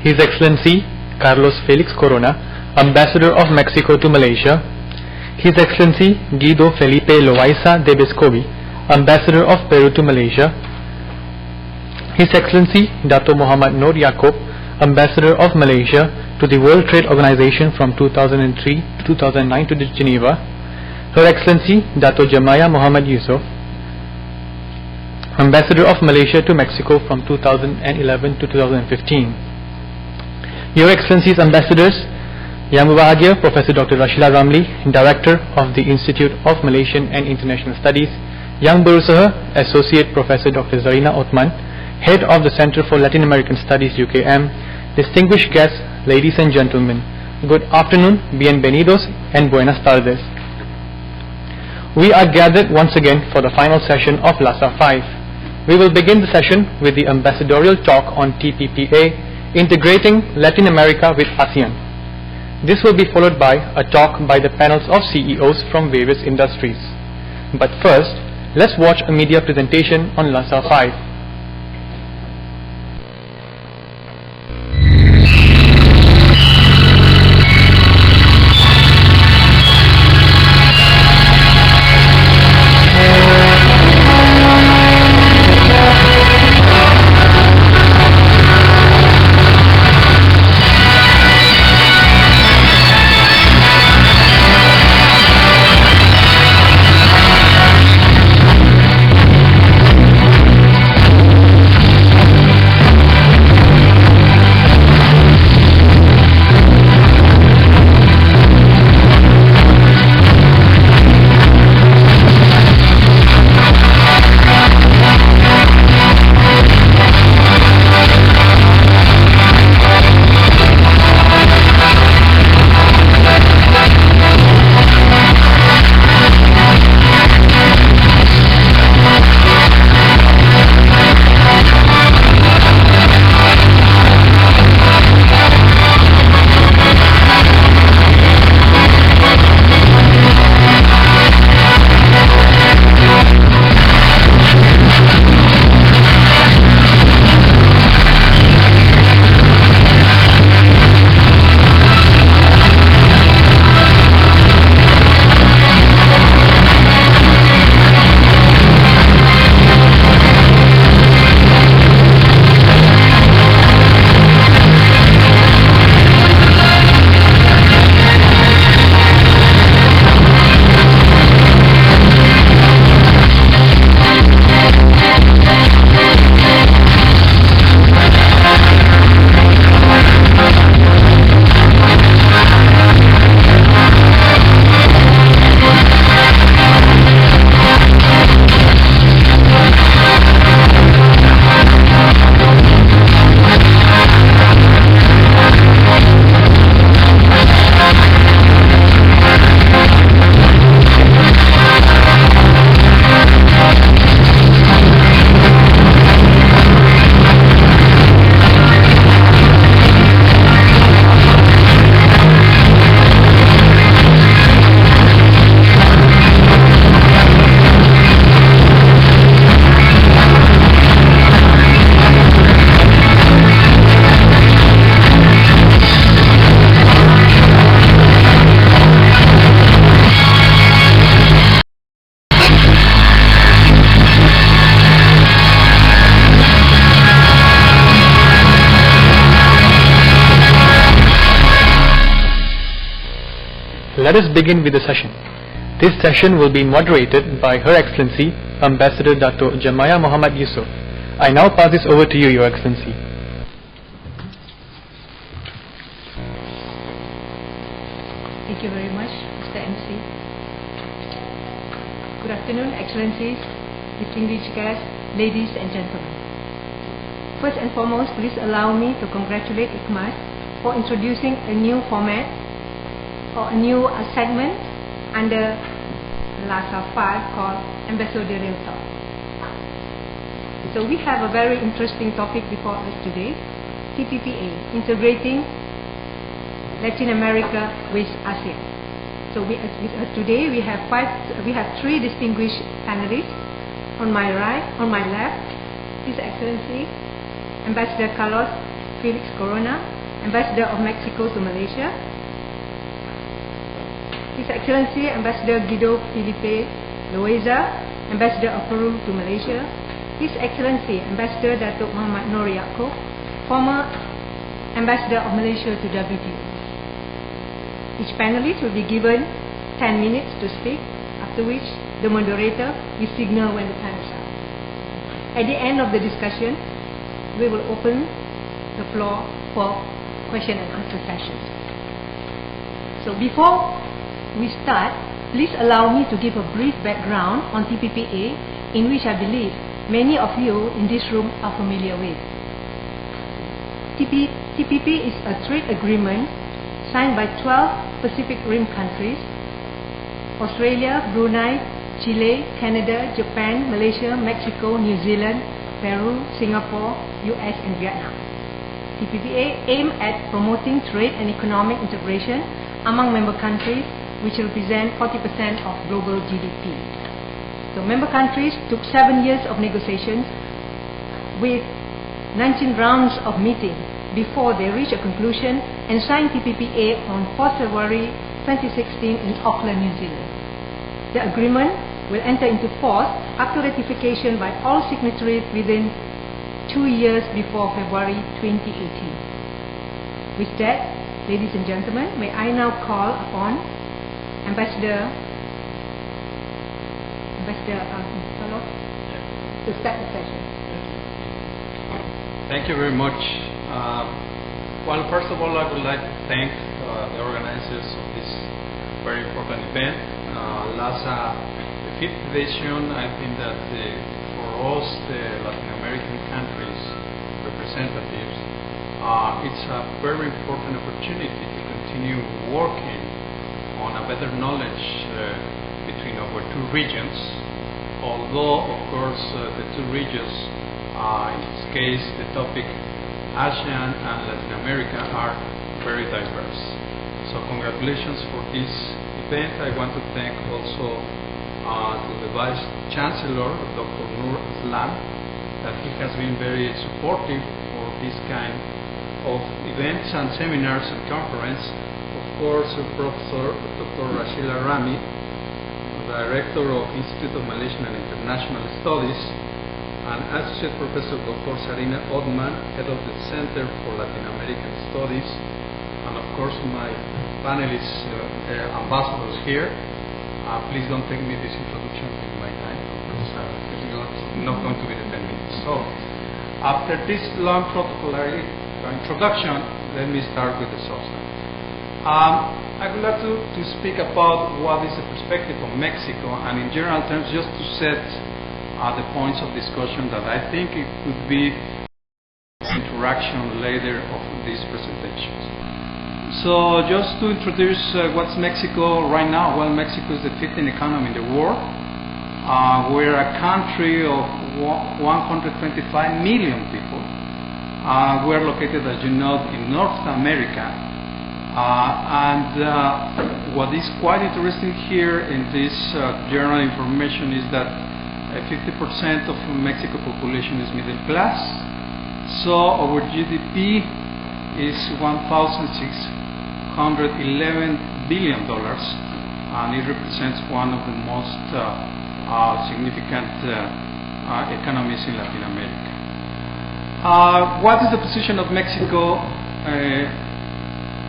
His Excellency Carlos Felix Corona, Ambassador of Mexico to Malaysia, His Excellency Guido Felipe Loayza Devescovi, Ambassador of Peru to Malaysia, His Excellency Dato Muhammad Noor Yaakob, Ambassador of Malaysia to the World Trade Organization from 2003 to 2009 to Geneva, Her Excellency Dato Jamaya Muhammad Yusuf, Ambassador of Malaysia to Mexico from 2011 to 2015. Your Excellencies Ambassadors, Yang Berbahagia Professor Dr. Rashida Ramli, Director of the Institute of Malaysian and International Studies, Yang Berusaha Associate Professor Dr. Zarina Othman, Head of the Center for Latin American Studies UKM, distinguished guests, ladies and gentlemen, good afternoon, bienvenidos and buenas tardes. We are gathered once again for the final session of LASA5. We will begin the session with the Ambassadorial Talk on TPPA, Integrating Latin America with ASEAN. This will be followed by a talk by the panels of CEOs from various industries. But first, let's watch a media presentation on LASA5. Let us begin with the session. This session will be moderated by Her Excellency Ambassador Dato Jamaya Muhammad Yusuf. I now pass this over to you, Your Excellency. Thank you very much, Mr. MC. Good afternoon, Excellencies, distinguished guests, ladies and gentlemen. First and foremost, please allow me to congratulate ICMAS for introducing a new format or a new segment under LASA5 called Ambassadorial Talk. So we have a very interesting topic before us today, TPPA, Integrating Latin America with ASEAN. So today we have three distinguished panelists. On my right, on my left, His Excellency Ambassador Carlos Felix, Ambassador of Mexico to Malaysia, His Excellency Ambassador Guido Felipe Loayza, Ambassador of Peru to Malaysia, His Excellency Ambassador Datuk Muhammad Noor Yaakob, former Ambassador of Malaysia to WTO. Each panelist will be given 10 minutes to speak, after which the moderator will signal when the time is up. At the end of the discussion, we will open the floor for question and answer sessions. So before we start, please allow me to give a brief background on TPPA, in which I believe many of you in this room are familiar with. TPP is a trade agreement signed by 12 Pacific Rim countries: Australia, Brunei, Chile, Canada, Japan, Malaysia, Mexico, New Zealand, Peru, Singapore, US and Vietnam. TPPA aims at promoting trade and economic integration among member countries, which represent 40% of global GDP. So member countries took 7 years of negotiations with 19 rounds of meetings before they reached a conclusion and signed TPPA on 4 February 2016 in Auckland, New Zealand. The agreement will enter into force after ratification by all signatories within 2 years before February 2018. With that, ladies and gentlemen, may I now call upon Ambassador to start the session. Thank you very much. Well, first of all, I would like to thank the organizers of this very important event. LASA, the 5th edition, I think that for us, the Latin American countries representatives, it's a very important opportunity to continue working on a better knowledge between our two regions, although of course the two regions, in this case the topic ASEAN and Latin America, are very diverse. So congratulations for this event. I want to thank also to the Vice Chancellor, Dr. Noor Islam, that he has been very supportive for this kind of events and seminars and conference. Of course, Professor Dr. Rashila Rami, Director of Institute of Malaysian and International Studies, and Associate Professor Dr. Sarina Odman, Head of the Center for Latin American Studies, and of course my panelists, ambassadors here. Please don't take me this introduction in my time, because it's not going to be the 10 minutes. So, after this long protocol introduction, let me start with the substance. I would like to speak about what is the perspective of Mexico, and in general terms, just to set the points of discussion that I think it could be interaction later of these presentations. So just to introduce what's Mexico right now. Well, Mexico is the 15th economy in the world. We're a country of 125 million people. We're located, as you know, in North America. What is quite interesting here in this general information is that 50% of Mexico population is middle class. So our GDP is $1,611 billion, and it represents one of the most significant economies in Latin America. What is the position of Mexico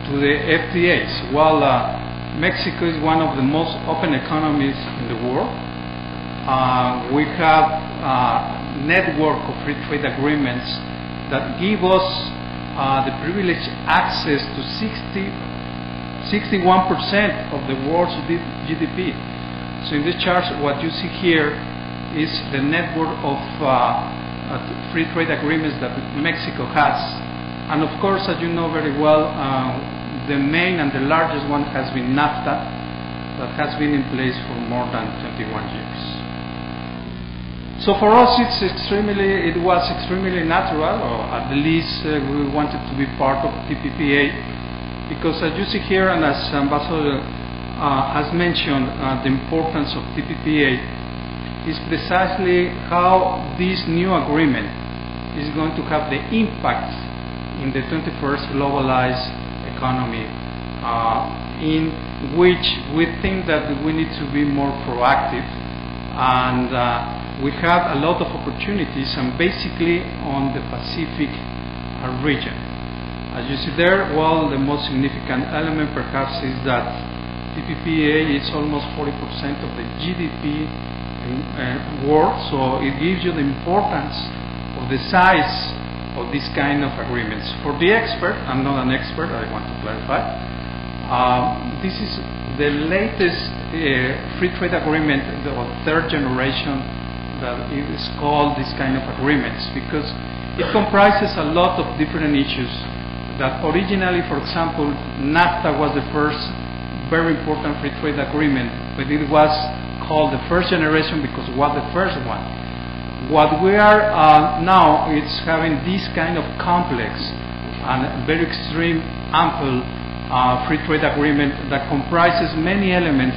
to the FTAs? Well, Mexico is one of the most open economies in the world. We have a network of free trade agreements that give us the privileged access to 61% of the world's GDP. So in this chart, what you see here is the network of free trade agreements that Mexico has. And of course, as you know very well, the main and the largest one has been NAFTA, that has been in place for more than 21 years. So for us, it was extremely natural, or at least we wanted to be part of TPPA, because as you see here, and as Ambassador has mentioned, the importance of TPPA is precisely how this new agreement is going to have the impact in the 21st globalized economy, in which we think that we need to be more proactive, and we have a lot of opportunities, and basically on the Pacific region. As you see there, well, the most significant element perhaps is that TPPA is almost 40% of the GDP in world, so it gives you the importance of the size of this kind of agreements. For the expert, I'm not an expert, I want to clarify, this is the latest free trade agreement, the third generation, that is called this kind of agreements, because it comprises a lot of different issues that originally, for example, NAFTA was the first very important free trade agreement, but it was called the first generation because it was the first one. What we are now is having this kind of complex and very extreme, ample free trade agreement that comprises many elements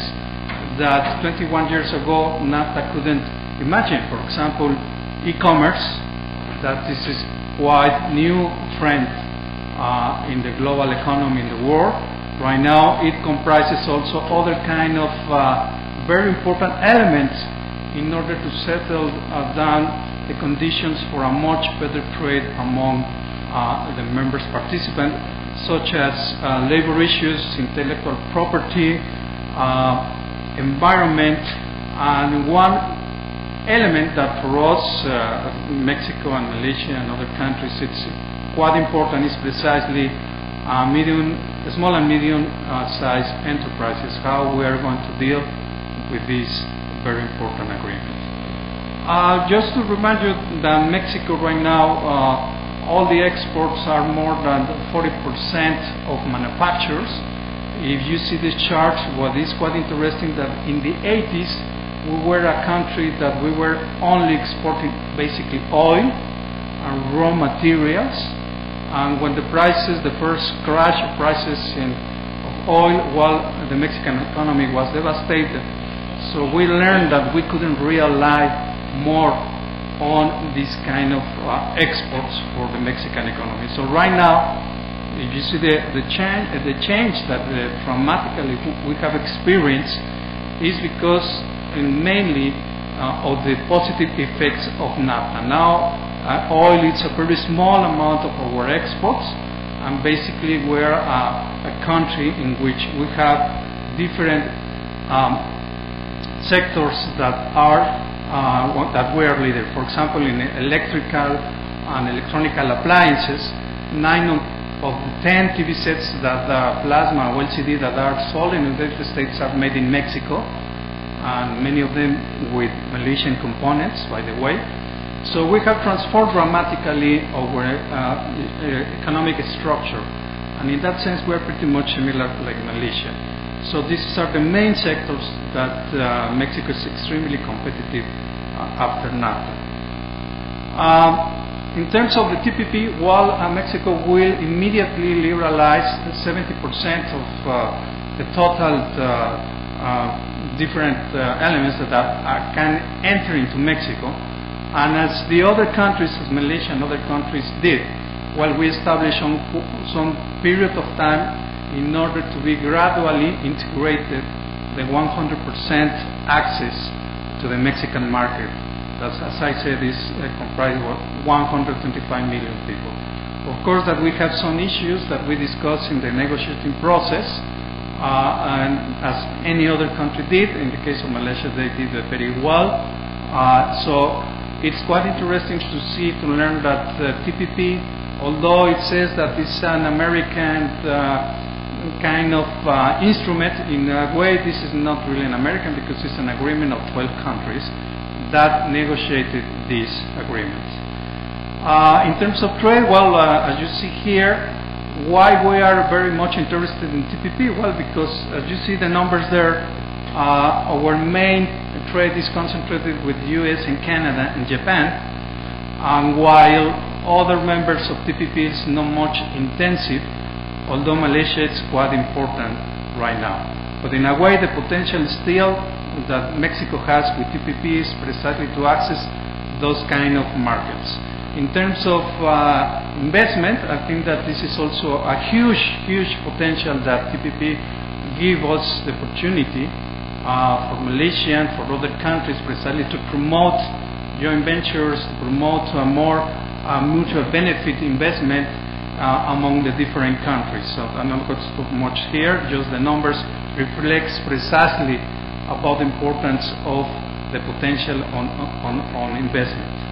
that 21 years ago NAFTA couldn't imagine. For example, e-commerce, that this is quite new trend in the global economy in the world. Right now it comprises also other kind of very important elements in order to settle down the conditions for a much better trade among the members participants, such as labor issues, intellectual property, environment, and one element that for us, Mexico and Malaysia and other countries, it's quite important is precisely small and medium-sized enterprises, how we are going to deal with this very important agreement. Just to remind you that Mexico right now, all the exports are more than 40% of manufacturers. If you see this chart, what is quite interesting that in the 80s, we were a country that we were only exporting basically oil and raw materials. And when the first crash of prices of oil, well, the Mexican economy was devastated. So we learned that we couldn't rely more on this kind of exports for the Mexican economy. So right now, if you see the change that dramatically we have experienced is because mainly of the positive effects of NAFTA. Now, oil is a very small amount of our exports, and basically we're a country in which we have different sectors that we are leader. For example, in electrical and electronical appliances, 9 of the 10 TV sets that are plasma or LCD that are sold in the United States are made in Mexico, and many of them with Malaysian components, by the way. So we have transformed dramatically our economic structure, and in that sense we are pretty much similar like Malaysia. So these are the main sectors that Mexico is extremely competitive after NAFTA. In terms of the TPP, while Mexico will immediately liberalize 70% of the total different elements that can enter into Mexico, and as the other countries, as Malaysia and other countries did, well, we established some period of time in order to be gradually integrated the 100% access to the Mexican market. That's, as I said, is comprised of 125 million people. Of course, that we have some issues that we discussed in the negotiating process, and as any other country did. In the case of Malaysia, they did very well. So it's quite interesting to learn that TPP, although it says that it's an American kind of instrument, in a way this is not really an American, because it's an agreement of 12 countries that negotiated this agreement. In terms of trade, well, as you see here, why we are very much interested in TPP? Well, because as you see the numbers there, our main trade is concentrated with US and Canada and Japan, and while other members of TPP is not much intensive, although Malaysia is quite important right now. But in a way, the potential still that Mexico has with TPP is precisely to access those kind of markets. In terms of investment, I think that this is also a huge potential that TPP give us the opportunity for Malaysia and for other countries precisely to promote joint ventures, to promote more mutual benefit investment among the different countries. So I'm not going to talk much here, just the numbers reflects precisely about the importance of the potential on investment.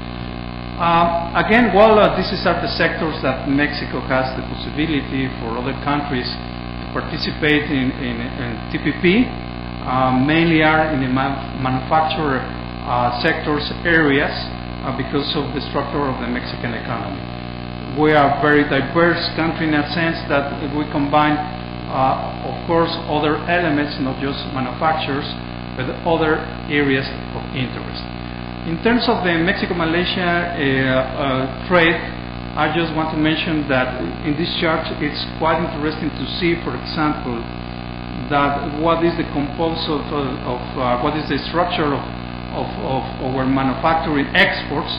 Again, these are the sectors that Mexico has the possibility for other countries to participate in TPP, mainly are in the manufacturer sectors areas because of the structure of the Mexican economy. We are a very diverse country in a sense that we combine, of course, other elements, not just manufacturers, but other areas of interest. In terms of the Mexico-Malaysia trade, I just want to mention that in this chart it's quite interesting to see, for example, that what is the composite of what is the structure of our manufacturing exports.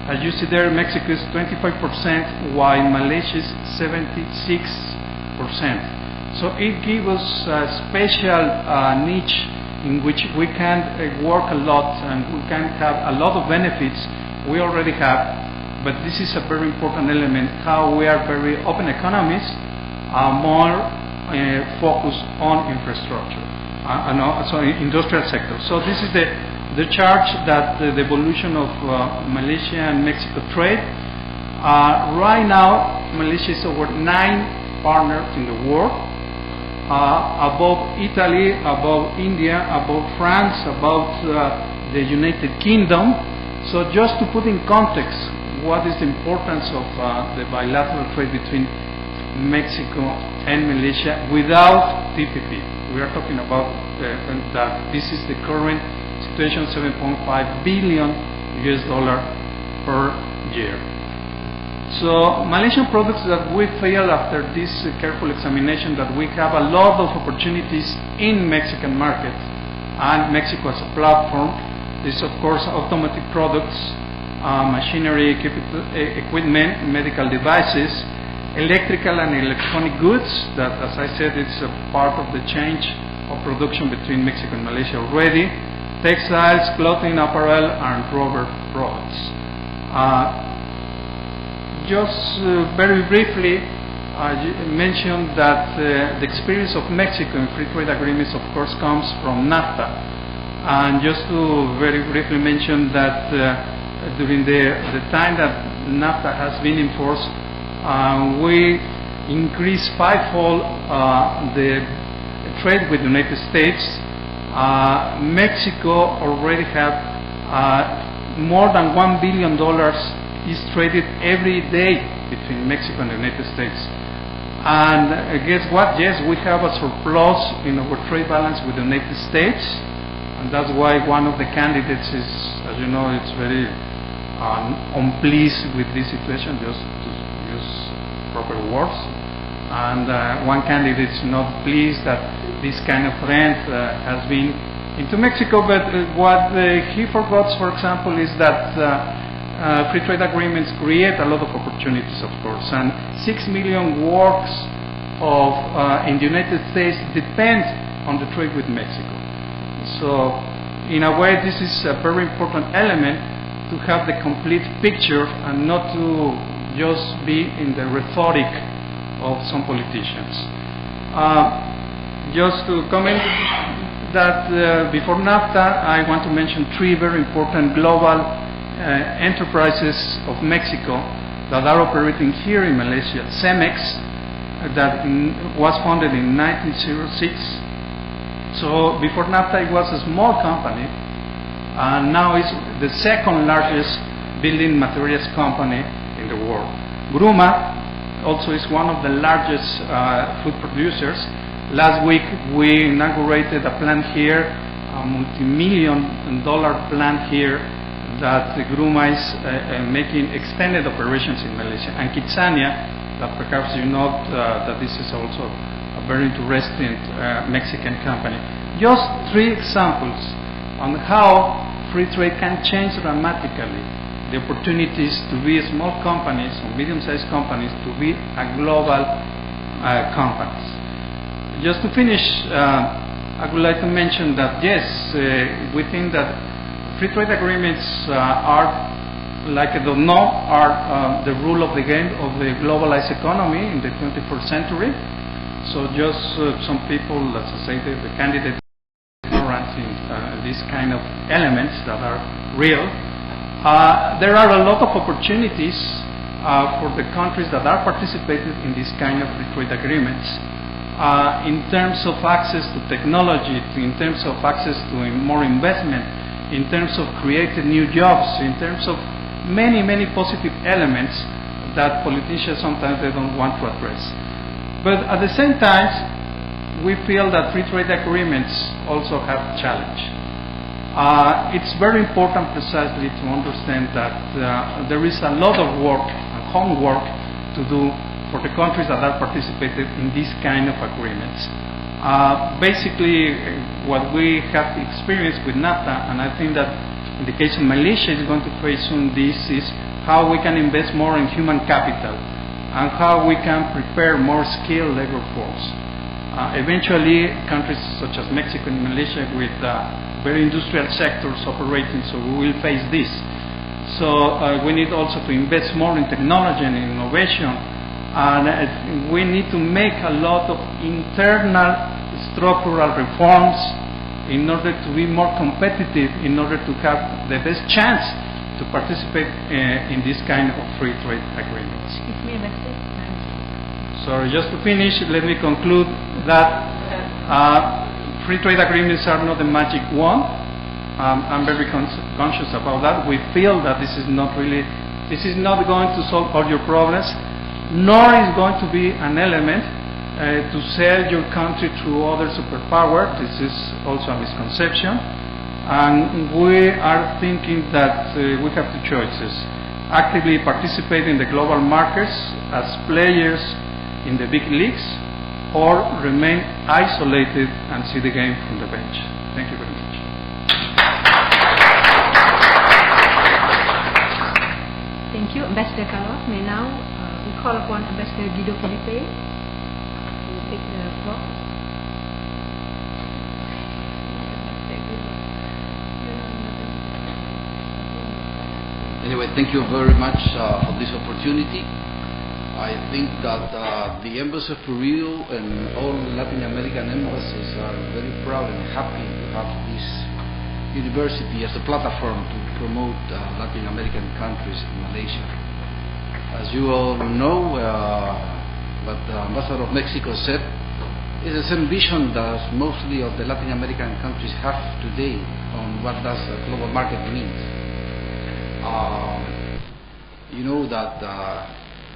As you see there, Mexico is 25%, while Malaysia is 76%. So it gives us a special niche in which we can work a lot and we can have a lot of benefits we already have, but this is a very important element, how we are very open economies, more focused on infrastructure, industrial sector. So this is the chart that the evolution of Malaysia and Mexico trade. Right now, Malaysia is over 9 partners in the world, above Italy, above India, above France, above the United Kingdom. So just to put in context what is the importance of the bilateral trade between Mexico and Malaysia without TPP. We are talking about that this is the current situation, $7.5 billion per year. So Malaysian products that we feel after this careful examination that we have a lot of opportunities in Mexican market and Mexico as a platform. This of course automotive products, machinery, equipment, medical devices, electrical and electronic goods that, as I said, it's a part of the change of production between Mexico and Malaysia already, textiles, clothing, apparel and rubber products. Just very briefly, I mentioned that the experience of Mexico in free trade agreements, of course, comes from NAFTA. And just to very briefly mention that during the time that NAFTA has been in force, we increased fivefold the trade with the United States. Mexico already have more than $1 billion is traded every day between Mexico and the United States. And guess what? Yes, we have a surplus in our trade balance with the United States, and that's why one of the candidates is, as you know, it's very unpleased with this situation, just to use proper words. And one candidate is not pleased that this kind of trend has been into Mexico, but what he forgets, for example, is that free trade agreements create a lot of opportunities, of course, and 6 million works in the United States depend on the trade with Mexico. So, in a way, this is a very important element to have the complete picture and not to just be in the rhetoric of some politicians. Just to comment that before NAFTA, I want to mention 3 very important global enterprises of Mexico that are operating here in Malaysia. Cemex, that was founded in 1906. So before NAFTA it was a small company, and now it's the second largest building materials company in the world. Gruma also is one of the largest food producers. Last week we inaugurated a plant here, a multi-million-dollar plant here, that Gruma is making extended operations in Malaysia. And Kitsania, that perhaps you know that this is also a very interesting Mexican company. Just 3 examples on how free trade can change dramatically the opportunities to be small companies or medium-sized companies to be a global companies. Just to finish, I would like to mention that yes, we think that free trade agreements are like I don't know, are the rule of the game of the globalized economy in the 21st century. So just some people, let's say the candidates ignorant in these kind of elements that are real. There are a lot of opportunities for the countries that are participating in this kind of free trade agreements. In terms of access to technology, in terms of access to more investment, in terms of creating new jobs, in terms of many positive elements that politicians sometimes they don't want to address. But at the same time, we feel that free trade agreements also have challenge. It's very important precisely to understand that there is a lot of work and homework to do for the countries that are participating in this kind of agreements. Basically, what we have experienced with Nota, and I think that in the case of Malaysia is going to face soon this, is how we can invest more in human capital and how we can prepare more skilled labor force. Eventually, countries such as Mexico and Malaysia with very industrial sectors operating, so we will face this. So we need also to invest more in technology and innovation, and we need to make a lot of internal structural reforms in order to be more competitive, in order to have the best chance to participate in this kind of free trade agreements. So just to finish, let me conclude that free trade agreements are not a magic wand. I'm very conscious about that. We feel that this is not going to solve all your problems, nor is going to be an element to sell your country through other superpower. This is also a misconception. And we are thinking that we have two choices. Actively participate in the global markets as players in the big leagues, or remain isolated and see the game from the bench. Thank you very much. Thank you, Ambassador Carlos. May now we call upon Ambassador Guido Felipe. Take the floor. Anyway, thank you very much for this opportunity. I think that the Embassy of Peru and all Latin American embassies are very proud and happy to have this university as a platform to promote Latin American countries in Malaysia. As you all know, what the Ambassador of Mexico said is the same vision that mostly of the Latin American countries have today on what does a global market mean. You know that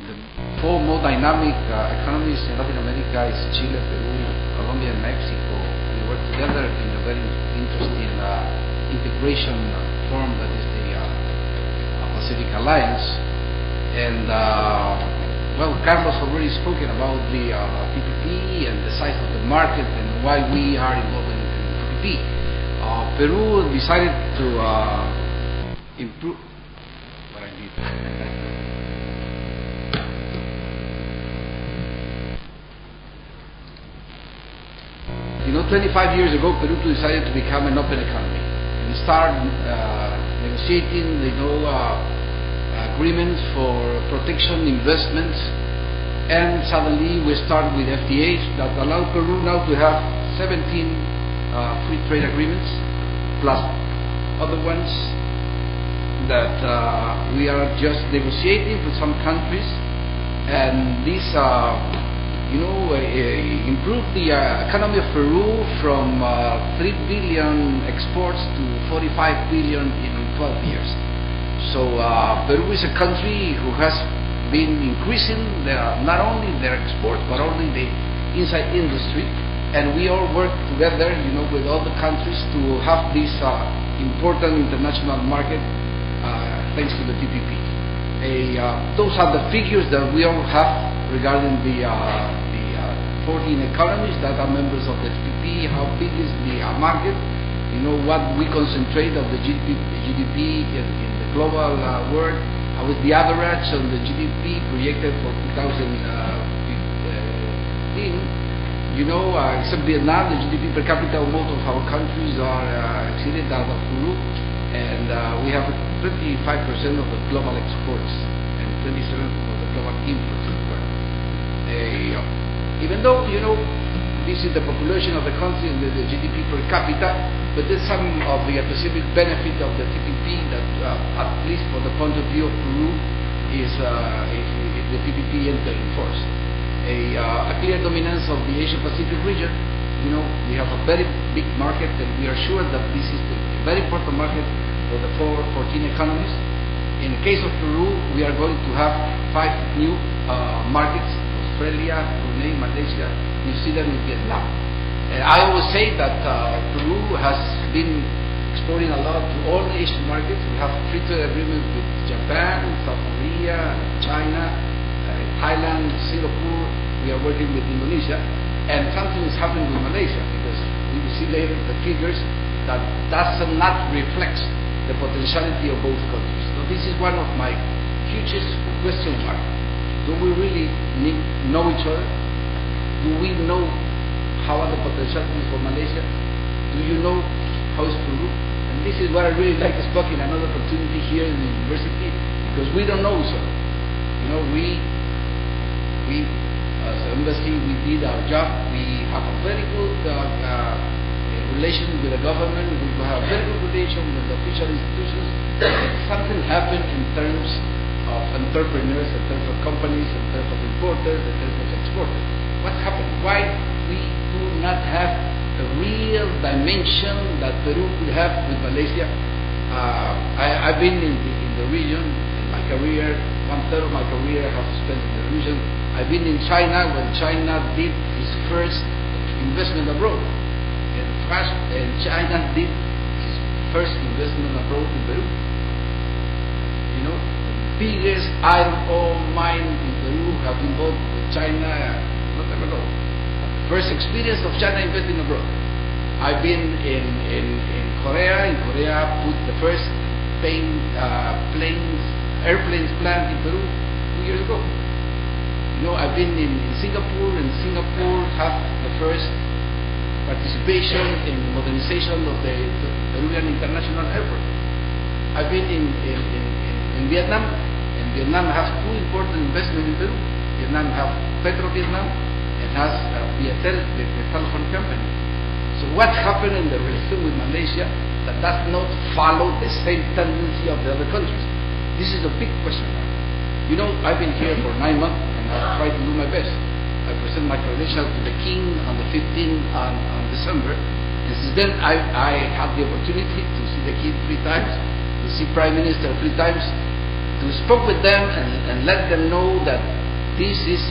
the four more dynamic economies in Latin America is Chile, Peru, Colombia, and Mexico. We work together in a very interesting integration form that is the Pacific Alliance. And well, Carlos already spoken about the TPP and the size of the market and why we are involved in TPP. Peru decided to improve. What I did. You know, 25 years ago, Peru decided to become an open economy and start negotiating, agreements for protection, investments, and suddenly we start with FTAs that allow Peru now to have 17 free trade agreements, plus other ones that we are just negotiating with some countries, and this improve the economy of Peru from 3 billion exports to 45 billion in 12 years. So Peru is a country who has been increasing not only their exports but only the inside industry, and we all work together, with all the countries to have this important international market thanks to the TPP. Those are the figures that we all have regarding the 14 economies that are members of the TPP. How big is the market? What we concentrate of the GDP in the global world, with the average on the GDP projected for 2015. You know, except Vietnam, the GDP per capita of most of our countries are exceeded that of Peru, and we have 25% of the global exports and 27% of the global imports. Even though, you know, this is the population of the country and the GDP per capita, but there's some of the specific benefit of the TPP that, at least for the point of view of Peru, is if the TPP enter in force. A clear dominance of the Asia-Pacific region. You know, we have a very big market, and we are sure that this is a very important market for the 14 economies. In the case of Peru, we are going to have 5 new markets: Australia, Brunei, Malaysia, New Zealand, and Vietnam. I always say that Peru has been exporting a lot to all the Asian markets. We have free trade agreements with Japan, South Korea, China, Thailand, Singapore. We are working with Indonesia, and something is happening with Malaysia, because we will see later the figures that does not reflect the potentiality of both countries. So this is one of my hugest question marks. Do we really know each other? Do we know how are the potentialities for Malaysia? Do you know how is Peru? And this is what I really like to speak in another opportunity here in the university, because we don't know each other. You know, we as an embassy, we did our job. We have a very good relation with the government. We have a very good relation with the official institutions. Something happened in terms of entrepreneurs, in terms of companies, in terms of importers, in terms of exporters. What happened? Why we do not have a real dimension that Peru could have with Malaysia? I've been in the region in my career. 1/3 of my career I have spent in the region. I've been in China when China did its first investment abroad, and China did its first investment abroad in Peru. You know, the biggest iron ore mine in Peru have been bought with China not ever ago. First experience of China investing abroad. I've been in Korea. In Korea, put the first airplanes plant in Peru 2 years ago. You know, I've been in Singapore, and Singapore have the first participation in modernization of the Peruvian International Airport. I've been in Vietnam, and Vietnam has 2 important investments in Peru. Vietnam have Petro Vietnam, and has Viettel, the telephone company. So what happened in the relation with Malaysia that does not follow the same tendency of the other countries? This is a big question mark. You know, I've been here for 9 months, and I've tried to do my best. I present my credentials to the King on the 15th on December, and since then I had the opportunity to see the King 3 times, to see Prime Minister 3 times, to speak with them and let them know that this is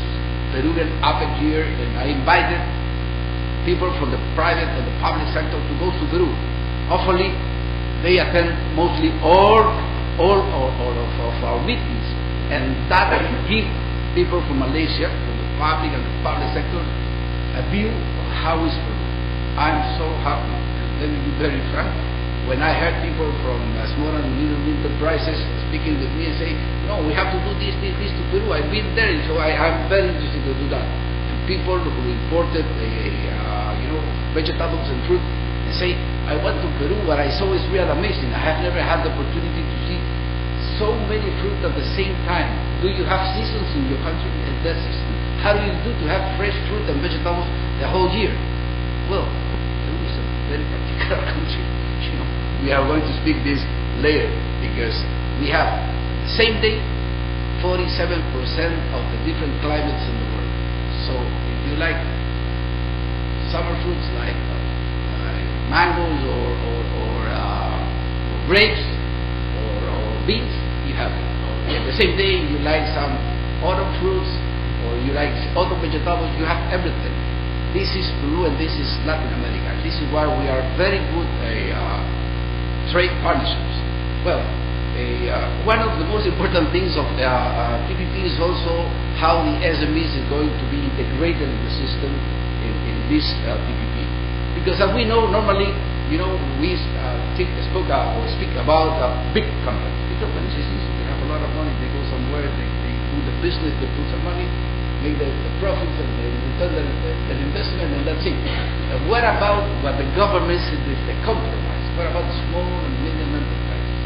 Peruvian APEC year, and I invited people from the private and the public sector to go to Peru. Hopefully, they attend mostly all of our meetings, and that give people from Malaysia, from the public and the public sector, a view of how is Peru. I'm so happy, and let me be very frank, when I heard people from small and medium enterprises speaking with me and say, no, we have to do this to Peru. I've been there, so I'm very interested to do that. And people who imported vegetables and fruit and say, I went to Peru, what I saw is real amazing. I have never had the opportunity to see so many fruit at the same time. Do you have seasons in your country? And that season. How do you do to have fresh fruit and vegetables the whole year? Well, Peru is a very particular country. You know, we are going to speak this later, because we have the same day 47% of the different climates in the world. So if you like summer fruits like mangoes or grapes or beans, you have it. Or the same day you like some autumn fruits, or you like autumn vegetables, you have everything. This is Peru, and this is Latin America. This is why we are very good trade partnerships. Well, one of the most important things of the TPP is also how the SMEs is going to be integrated in the system in this TPP. Because as we know, normally we speak about big companies. Big companies is easy. They have a lot of money. They go somewhere. They do the business. They put some money, make the profits, and they return their investment, and that's it. What about what the government says is the compromise? What about the small and medium enterprises?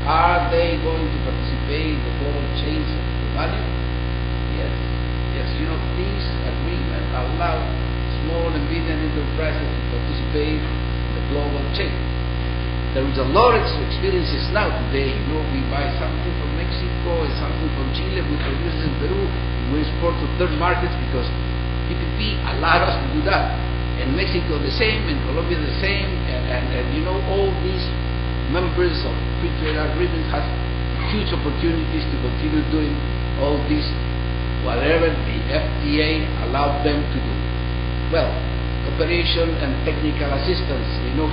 Are they going to participate in the global change of the value? Yes. This agreement allows small and medium enterprises to participate in the global change. There is a lot of experiences now today. We buy something from Mexico and something from Chile. We produce it in Peru. We export to third markets because TPP allowed us to do that. And Mexico the same, and Colombia the same, and all these members of free trade agreements have huge opportunities to continue doing all this, whatever the FTA allowed them to do. Well, cooperation and technical assistance,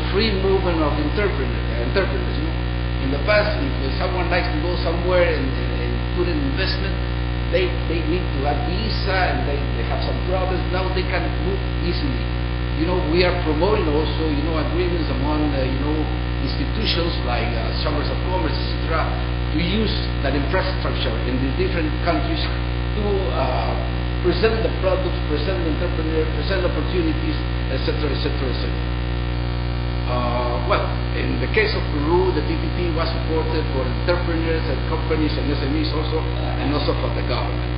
free movement of interpreters. In the past, if someone likes to go somewhere and put an investment, they need to have visa and they have some problems. Now they can move easily. We are promoting also, agreements among, institutions like chambers of commerce, etc., to use that infrastructure in the different countries to present the products, present the entrepreneurs, present opportunities, etc., etc., etc. Well, in the case of Peru, the TPP was supported for entrepreneurs and companies and SMEs also, and also for the government.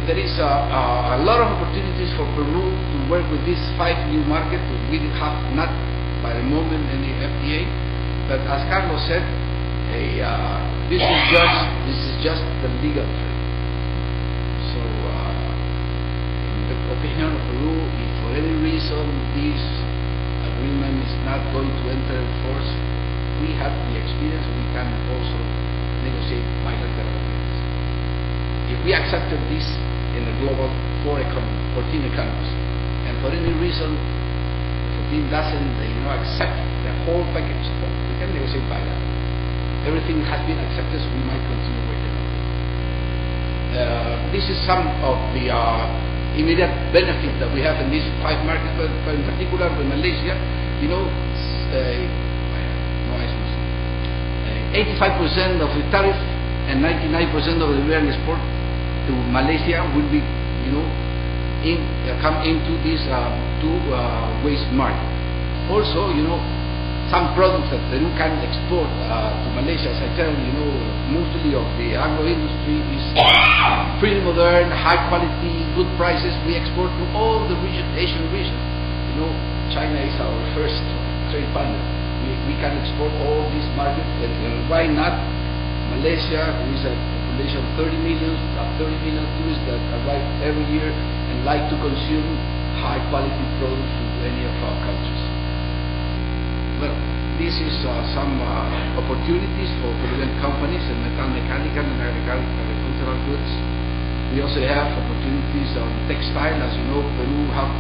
There is a lot of opportunities for Peru to work with these 5 new markets. We have not, by the moment, any FTA, but as Carlos said, this is just the legal frame. So, in the opinion of Peru, if for any reason this agreement is not going to enter in force, we have the experience. We can also negotiate bilateral agreements. If we accepted this in the global 14 economies, and for any reason, if 14 doesn't, accept the whole package, we can negotiate bilateral. Everything has been accepted, so we might continue working on it. This is some of the immediate benefits that we have in these 5 markets, but in particular with Malaysia, 85% of the tariff and 99% of the Peruvian export to Malaysia will be, come into this two-ways market. Also, some products that Peru can export to Malaysia, as I tell you, mostly of the agro industry is pretty modern, high quality, good prices. We export to all the Asian region. China is our first trade partner. We can export all these markets, and why not Malaysia, who is a population of 30 million tourists that arrive every year and like to consume high quality products from any of our countries. Well, this is some opportunities for Peruvian companies in metal, mechanical, and agricultural goods. We also have opportunities on textile. As you know, Peru have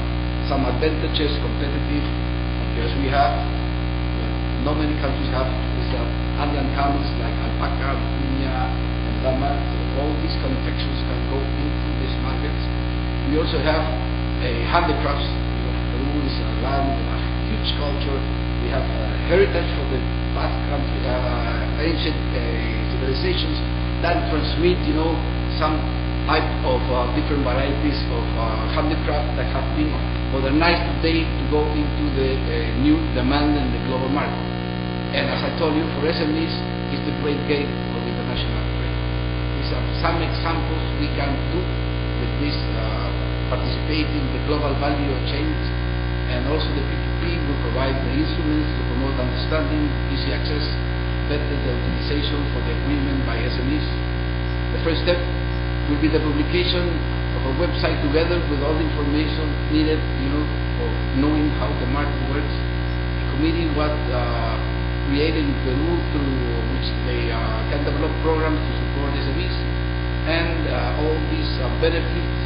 some advantages, competitive, because we have, not many countries have these alien camels like alpaca, vicuña, and llama. So all these confections can go into these markets. We also have handicrafts. Peru is a land with a huge culture. We have heritage for the past country, ancient civilizations that transmit, some type of different varieties of handicraft that have been modernized today to go into the new demand in the global market. And as I told you, for SMEs, it's the great gate of international trade. These are some examples we can do with this participating in the global value change, and also the PPP will provide the instruments to promote understanding, easy access, better the utilization for the agreement by SMEs. The first step will be the publication of a website together with all the information needed, for knowing how the market works. The committee was created in Peru through which they can develop programs to support SMEs, and all these benefits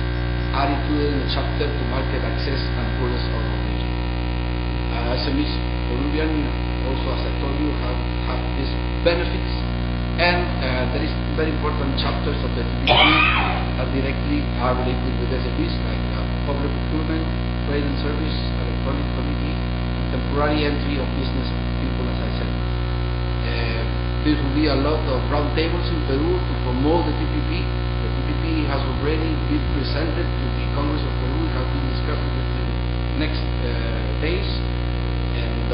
are included in the chapter to market access and progress of the region. SMEs, Peruvian, also as I told you, have these benefits, and there is very important chapters of the TPP that directly are related with SMEs, like public procurement, trade and service, electronic committee, temporary entry of business people, as I said. There will be a lot of roundtables in Peru to promote the TPP. The TPP has already been presented to the Congress of Peru. It has been discussed with the next days, and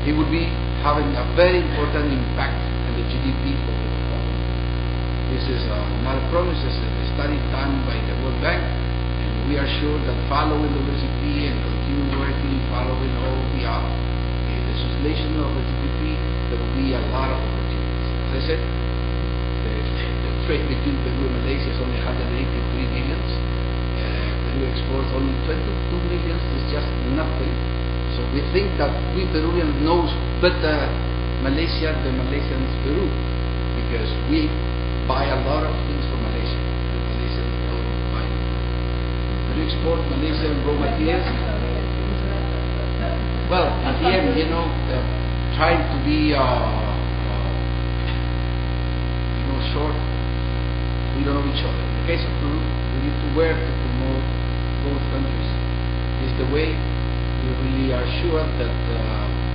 it will be having a very important impact on the GDP of the republic. This is not a promise. This is a study done by the World Bank, and we are sure that following the TPP and continue working, following all the legislation of the TPP, there will be a lot of opportunities. As I said, the trade between Peru and Malaysia is only 183 million. Peru exports only 22 million. It's just nothing. So we think that we Peruvians knows better Malaysia than Malaysians Peru, because we buy a lot of things from Malaysia. And Malaysians don't buy. We export Malaysian raw materials. Well, at the end, trying to be short, we don't know each other. In the case of Peru, we need to work to promote both countries. This is the way we really are sure that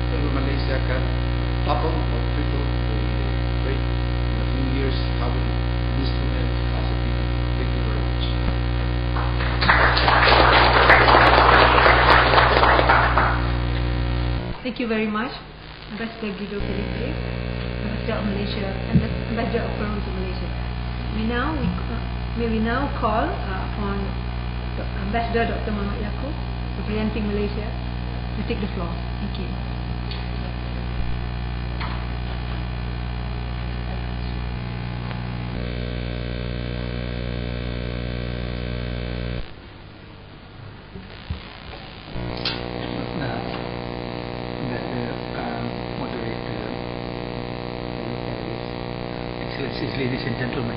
Peru and Malaysia can double or triple the trade in a few years, having an instrument as a people. Thank you very much. Thank you very much, Ambassador Guido Felipe, Ambassador of Malaysia, Ambassador of Peru to Malaysia. May we now call on Ambassador Dr. Muhammad Yaakob, representing Malaysia, to take the floor. Thank you. Ladies and gentlemen,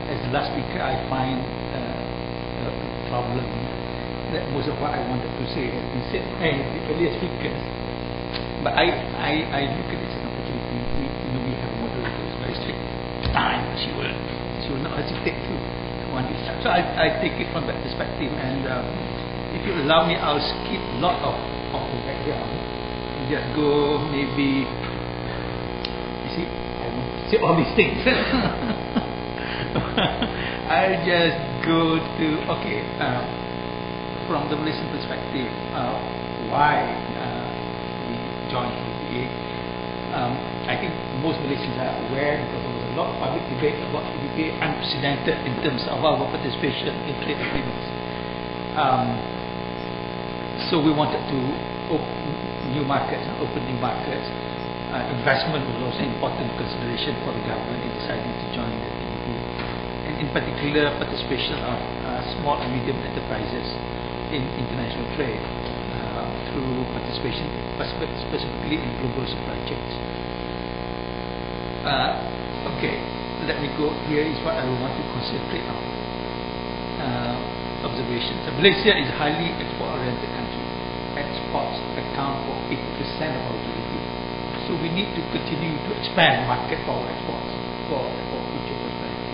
as the last speaker, I find a problem that most of what I wanted to say has been said by the earlier speakers. But I look at it as an opportunity. We have a moderator who is very strict time. She will not hesitate to want this time. So I take it from that perspective, and if you allow me, I'll skip a lot of the background and just go maybe. You see, say all these things. I just go to from the Malaysian perspective, why we joined TPPA. I think most Malaysians are aware, because there was a lot of public debate about TPPA, unprecedented in terms of our participation in trade agreements. So we wanted to open new markets. Investment was also an important consideration for the government in deciding to join the TPP, and in particular participation of small and medium enterprises in international trade through participation specifically in global supply chains. Let me go. Here is what I want to concentrate on. Observations. Malaysia is a highly export-oriented country. Exports account for 80% of our GDP. So we need to continue to expand market for our exports for future prosperity.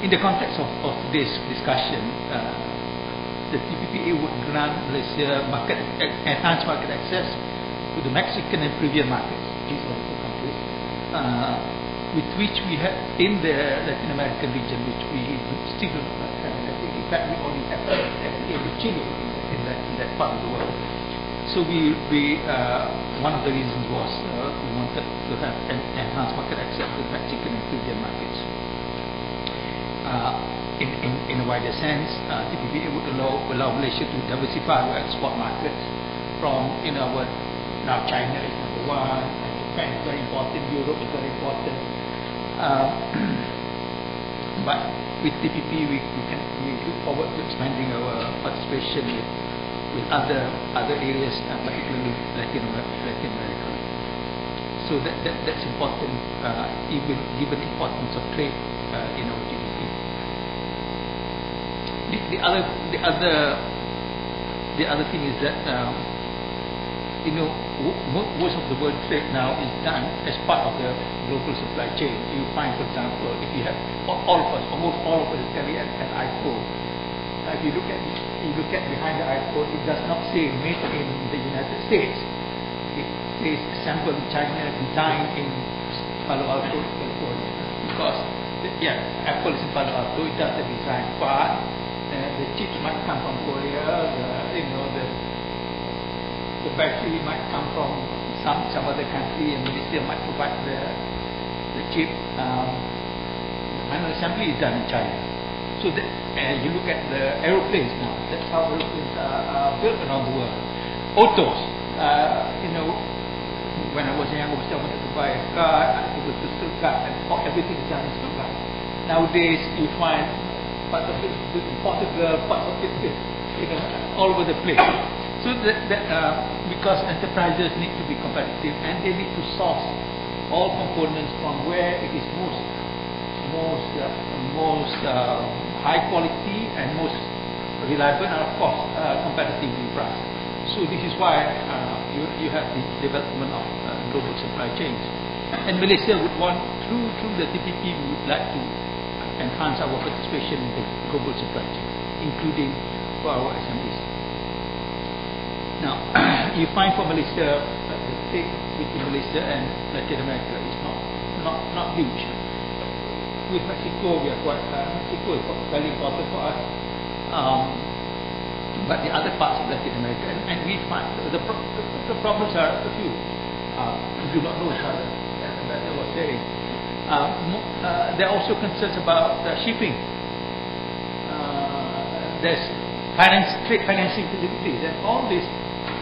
In the context of today's discussion, the TPPA would grant Malaysia enhanced market access to the Mexican and Peruvian markets. These are the two countries with which we have in the Latin American region, which we still do not have. In fact, we only have FTA with Chile in that part of the world. So one of the reasons was we wanted to have enhanced market access to the Mexican and Peruvian markets. In a wider sense, TPPA would allow Malaysia to diversify our export markets from now China is number one, and Japan is very important, Europe is very important. But with TPP, we look forward to expanding our participation with other areas, particularly Latin America. So that's important, even given the importance of trade in our GDP. The other thing is that most of the world trade now is done as part of the global supply chain. You find, for example, if you have almost all of us carry an iPhone. If you look at behind the iPhone, it does not say made in the United States. It says assembled in China, designed in Palo Alto, California. Because Apple is in Palo Alto, it does the design part. The chips might come from Korea. The battery might come from some other country, and Malaysia might provide the chip. Final assembly is done in China. So that, you look at the aeroplanes now. That's how aeroplanes are built around the world. Autos. When I was young, I wanted to buy a car. I go to Stuttgart, and everything is done in Stuttgart. Nowadays, you find parts of it built in Portugal, parts of it built, all over the place. So because enterprises need to be competitive, and they need to source all components from where it is most high quality and most reliable, and of course competitively priced. So this is why you have the development of global supply chains. And Malaysia would want, through the TPP, we would like to enhance our participation in the global supply chain, including for our SMEs. Now, you find for Malaysia, the trade between Malaysia and Latin America is not huge. With Mexico, Mexico is very important for us. But the other parts of Latin America, and we find the problems are a few. We do not know each other, as I was saying. There are also concerns about shipping. There's trade financing facilities, and all this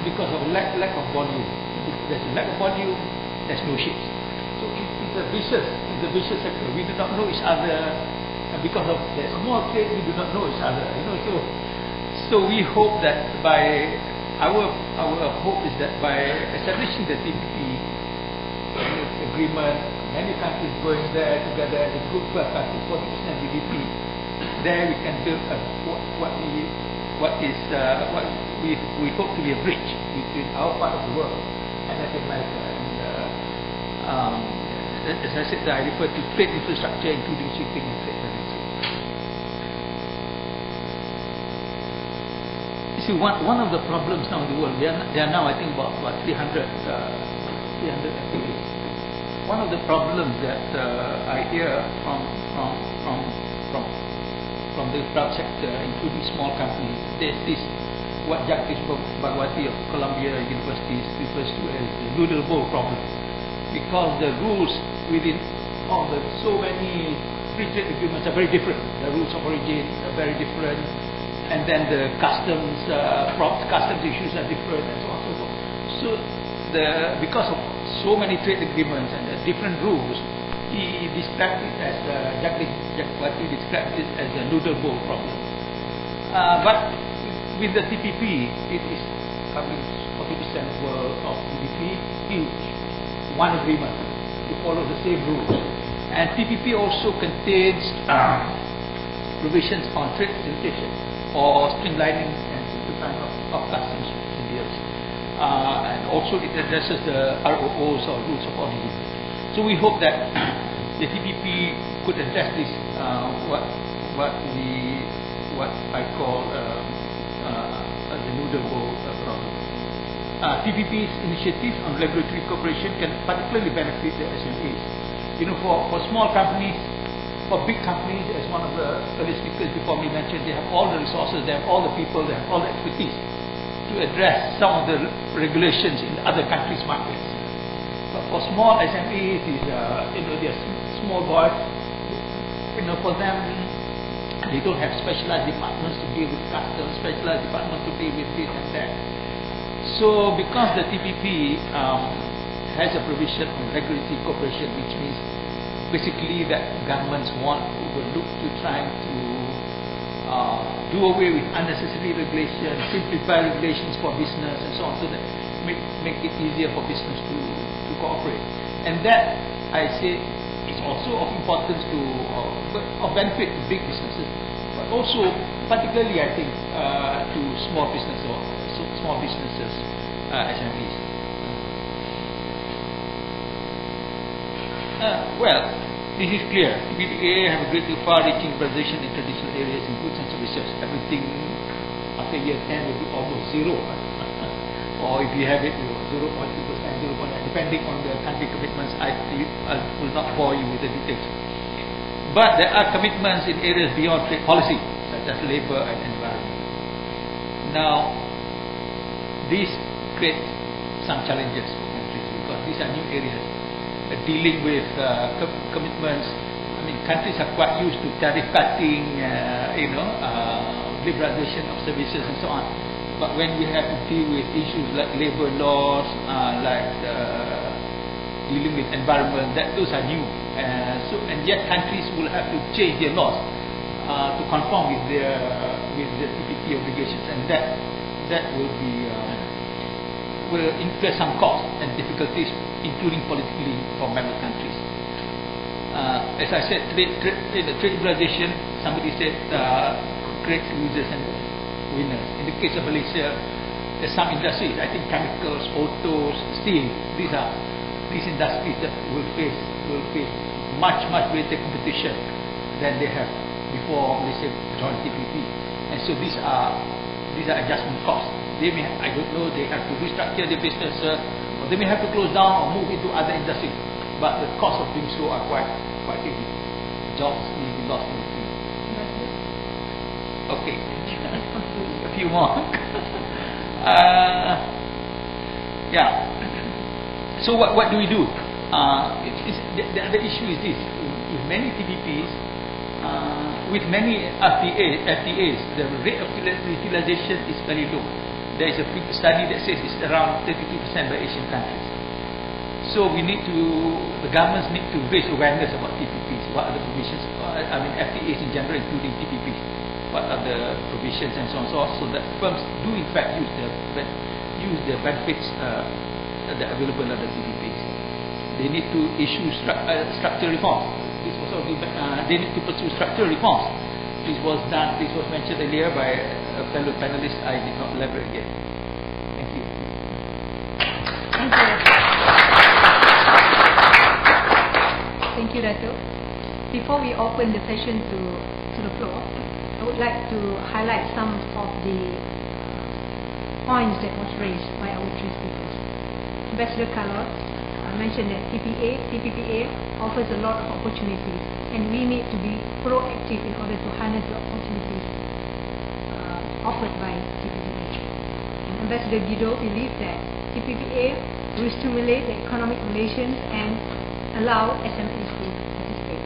because of lack of volume. There's a lack of volume, there's no ships. So it's a vicious circle. We do not know each other, and because of the small trade, we do not know each other. So we hope that our hope is that by establishing the TPP agreement, many countries going there together as a group, 12 countries, 40% GDP, there we can build what we hope to be a bridge between our part of the world and Latin America. And as I said, I refer to trade infrastructure, including shipping and trade financing. You see, one of the problems now in the world, there are now I think about 300 affiliates. One of the problems that I hear from the private sector, including small companies, there's this what Jagdish Bhagwati of Columbia University refers to as the noodle bowl problem, because the rules within so many free trade agreements are very different. The rules of origin are very different, and then the customs issues are different, and so on and so forth. So because of so many trade agreements and different rules, he described it as Jagdish Bhagwati described it as a noodle bowl problem. But with the TPP, it is covering 40% of GDP, huge. One agreement to follow the same rules. And TPP also contains provisions on trade facilitation or streamlining and simplifying of customs procedures. And also it addresses the ROOs or rules of origin. So we hope that the TPP could address this, what I call the noodle bowl problem. TPP's initiatives on regulatory cooperation can particularly benefit the SMEs. For small companies, for big companies, as one of the earlier speakers before me mentioned, they have all the resources, they have all the people, they have all the expertise to address some of the regulations in other countries' markets. But for small SMEs, they're small boys. For them, they don't have specialized departments to deal with customs, specialized departments to deal with this and that. So, because the TPP has a provision on regulatory cooperation, which means basically that governments will look to trying to do away with unnecessary regulations, simplify regulations for business, and so on, so that make it easier for business to cooperate. And that, I say, is also of importance of benefit to big businesses, but also particularly, I think, to small businesses, SMEs. this is clear. TPPA have a great far-reaching position in traditional areas in goods and services. Everything after year 10 will be almost zero. Or if you have it, 0.2%, 0.9%, depending on the country commitments. I will not bore you with the details. But there are commitments in areas beyond trade policy, such as labour and environment. Now, this creates some challenges for countries because these are new areas. Dealing with commitments, I mean, countries are quite used to tariff cutting, liberalization of services and so on. But when we have to deal with issues like labour laws, dealing with environment, those are new. And yet countries will have to change their laws to conform with the TPP obligations, and that will incur some costs and difficulties, including politically for member countries. As I said, trade liberalization, somebody said, creates losers and winners. In the case of Malaysia, there's some industries, I think chemicals, autos, steel, these industries that will face much greater competition than they have before Malaysia joined TPP. And so these are adjustment costs. They may, I don't know, they have to restructure their business, or they may have to close down or move into other industries. But the cost of doing so are quite heavy. Jobs may be lost in between. Okay, a few more. Yeah. So what do we do? The issue is this: with many TPPs, with many FTAs, the rate of utilization is very low. There is a study that says it's around 32% by Asian countries. So the governments need to raise awareness about TPPs. What are the provisions? FTAs in general, including TPPs. What are the provisions and so on, so that firms do in fact use the benefits that are available under TPPs. They need to issue structural reforms. They need to pursue structural reforms. This was mentioned earlier by a fellow panelist. I did not elaborate yet. Thank you. Thank you. Thank you, Dato. Before we open the session to the floor, I would like to highlight some of the points that was raised by our three speakers. Ambassador Carlos mentioned that TPPA offers a lot of opportunities, and we need to be proactive in order to harness the opportunities offered by TPPA. And Ambassador Guido believes that TPPA will stimulate the economic relations and allow SMEs to participate.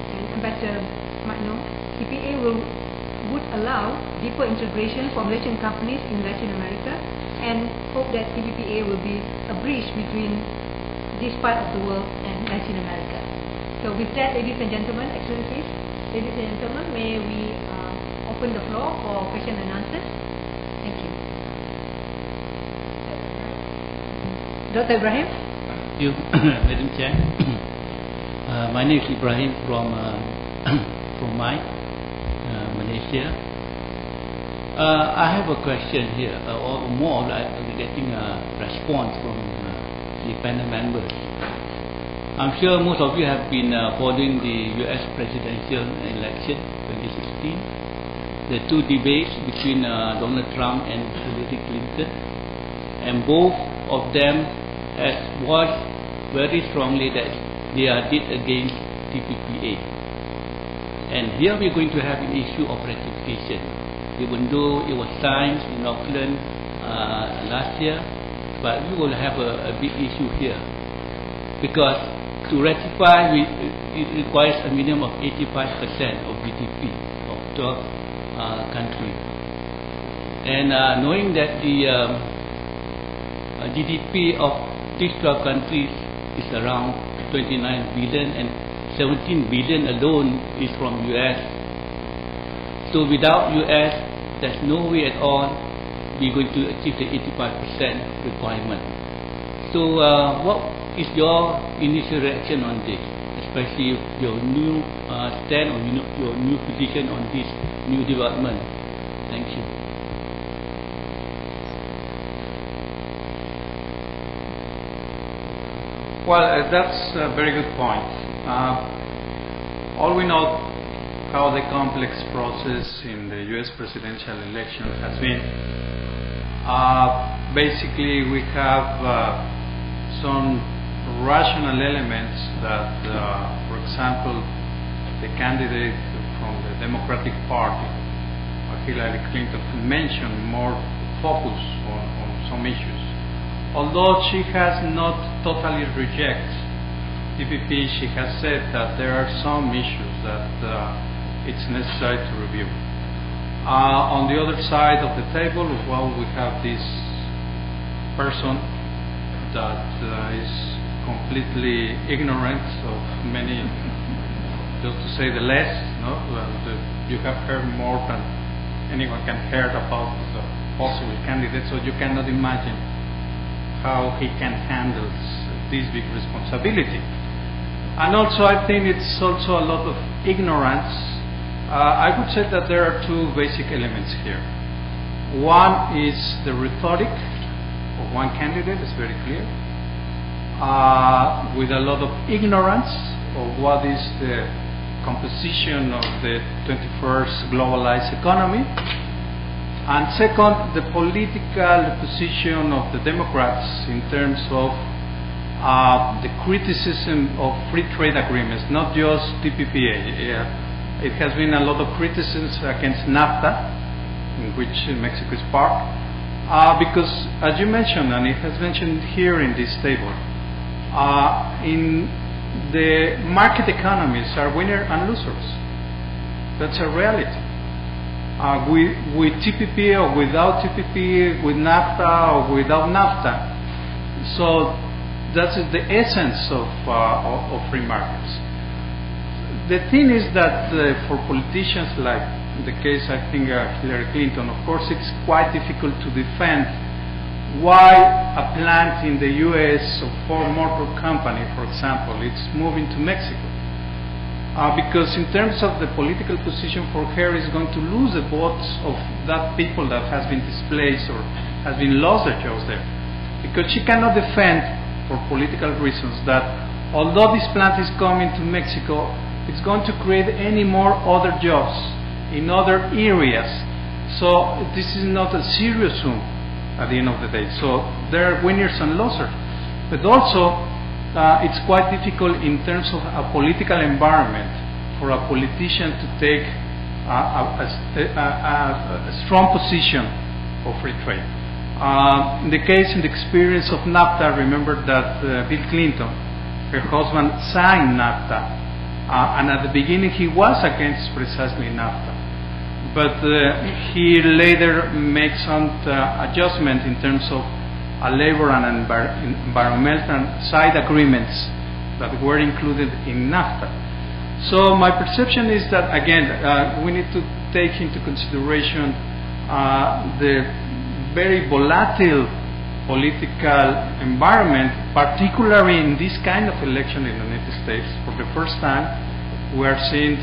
And Ambassador Magno, TPPA would allow deeper integration for Malaysian companies in Latin America, and hope that TPPA will be a bridge between this part of the world and Latin America. So with that, ladies and gentlemen, excellencies, ladies and gentlemen, may we open the floor for question and answers. Thank you. Dr. Ibrahim. Thank you, Madam Chair. My name is Ibrahim from Malaysia. I have a question here, or more like getting a response from the panel members. I'm sure most of you have been following the US presidential election 2016, the two debates between Donald Trump and Hillary Clinton, and both of them has voiced very strongly that they are dead against TPPA. And here we're going to have an issue of ratification. Even though it was signed in Auckland last year, but we will have a big issue here, because to ratify it requires a minimum of 85% of GDP of 12 countries. And knowing that the GDP of these 12 countries is around 29 billion, and 17 billion alone is from US. So without US, there's no way at all we're going to achieve the 85% requirement. So what is your initial reaction on this, especially your new stand or your new position on this new development? Thank you. Well, that's a very good point. All we know how the complex process in the U.S. presidential election has been. Basically, we have some rational elements that, for example, the candidate from the Democratic Party, Hillary Clinton, mentioned more focus on some issues. Although she has not totally rejected TPP, she has said that there are some issues that it's necessary to review. On the other side of the table, well, we have this person that is completely ignorant of many, just to say the less, no? You have heard more than anyone can hear about the possible candidate, so you cannot imagine how he can handle this big responsibility. And also, I think it's also a lot of ignorance. I would say that there are two basic elements here. One is the rhetoric of one candidate, it's very clear, with a lot of ignorance of what is the composition of the 21st globalized economy. And second, the political position of the Democrats in terms of the criticism of free trade agreements, not just TPPA. It has been a lot of criticisms against NAFTA, in which Mexico is part, because, as you mentioned, and it has mentioned here in this table, in the market economies are winners and losers. That's a reality. With TPP or without TPP, with NAFTA or without NAFTA. So that's the essence of free markets. The thing is that for politicians, like in the case I think Hillary Clinton, of course it's quite difficult to defend why a plant in the US of Ford Motor Company, for example, it's moving to Mexico. Because in terms of the political position for her, is going to lose the votes of that people that has been displaced or has been lost their jobs there. Because she cannot defend, for political reasons, that although this plant is coming to Mexico, it's going to create any more other jobs in other areas. So this is not a serious sum at the end of the day. So there are winners and losers. But also, it's quite difficult in terms of a political environment for a politician to take a strong position for free trade. In the experience of NAFTA, remember that Bill Clinton, her husband, signed NAFTA, and at the beginning he was against precisely NAFTA. But he later made some adjustment in terms of labor and environmental side agreements that were included in NAFTA. So my perception is that, again, we need to take into consideration the very volatile political environment, particularly in this kind of election in the United States. For the first time, we are seeing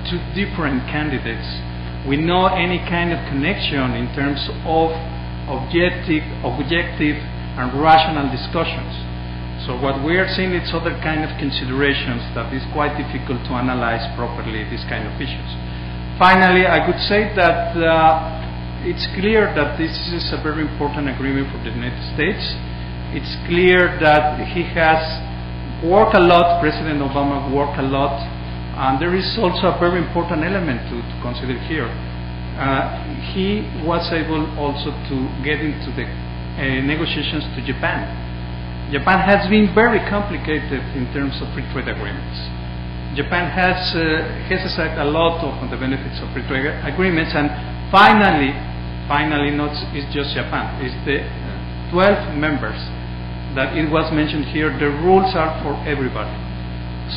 two different candidates. We know any kind of connection in terms of objective and rational discussions. So what we are seeing is other kind of considerations that is quite difficult to analyze properly these kind of issues. Finally, I would say that it's clear that this is a very important agreement for the United States. It's clear that he has worked a lot, President Obama worked a lot, and there is also a very important element to consider here. He was able also to get into the negotiations to Japan. Japan has been very complicated in terms of free trade agreements. Japan has hesitated a lot on the benefits of free trade agreements, and finally, not it's just Japan, it's the 12 members that it was mentioned here. The rules are for everybody.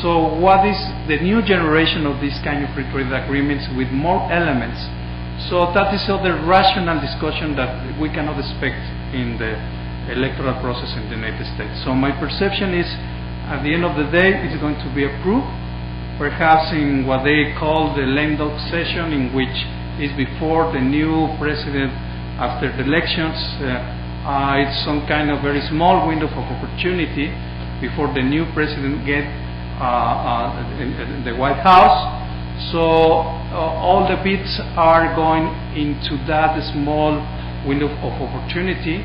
So what is the new generation of this kind of free trade agreements with more elements? So that is other rational discussion that we cannot expect in the electoral process in the United States. So my perception is, at the end of the day, it's going to be approved, perhaps in what they call the lame duck session, in which is before the new president after the elections. It's some kind of very small window of opportunity before the new president get in the White House. So all the bids are going into that small window of opportunity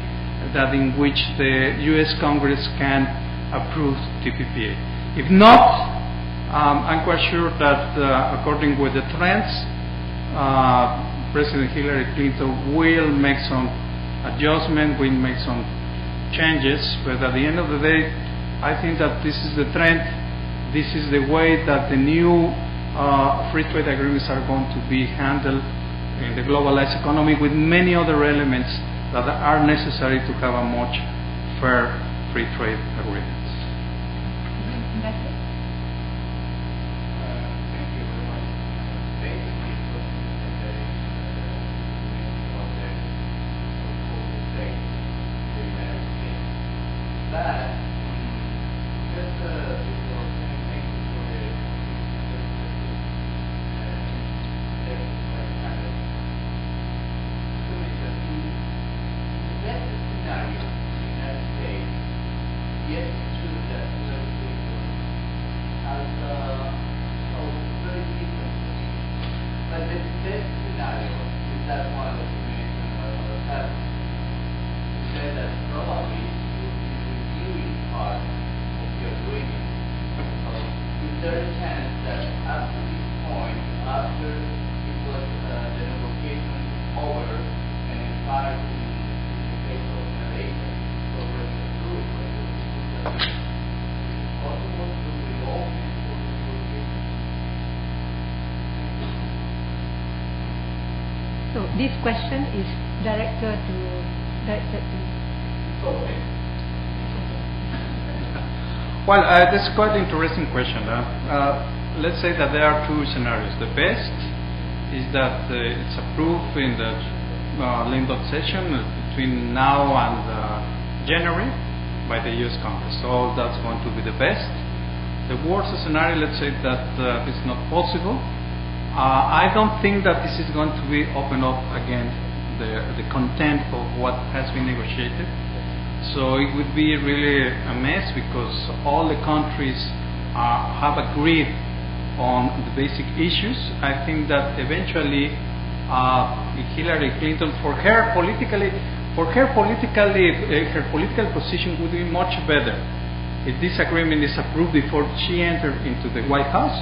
that in which the U.S. Congress can approve TPPA. If not, I'm quite sure that according with the trends, President Hillary Clinton will make some adjustment, will make some changes, but at the end of the day, I think that this is the trend, this is the way that the new free trade agreements are going to be handled in the globalized economy, with many other elements that are necessary to have a much fair free trade agreement. So this question is directed to. Well, that's quite an interesting question. Let's say that there are two scenarios. The best is that it's approved in the lame duck session between now and January by the U.S. Congress. So that's going to be the best. The worst scenario, let's say that it's not possible. I don't think that this is going to be open up again the content of what has been negotiated. So it would be really a mess, because all the countries have agreed on the basic issues. I think that eventually Hillary Clinton, her political position would be much better if this agreement is approved before she entered into the White House,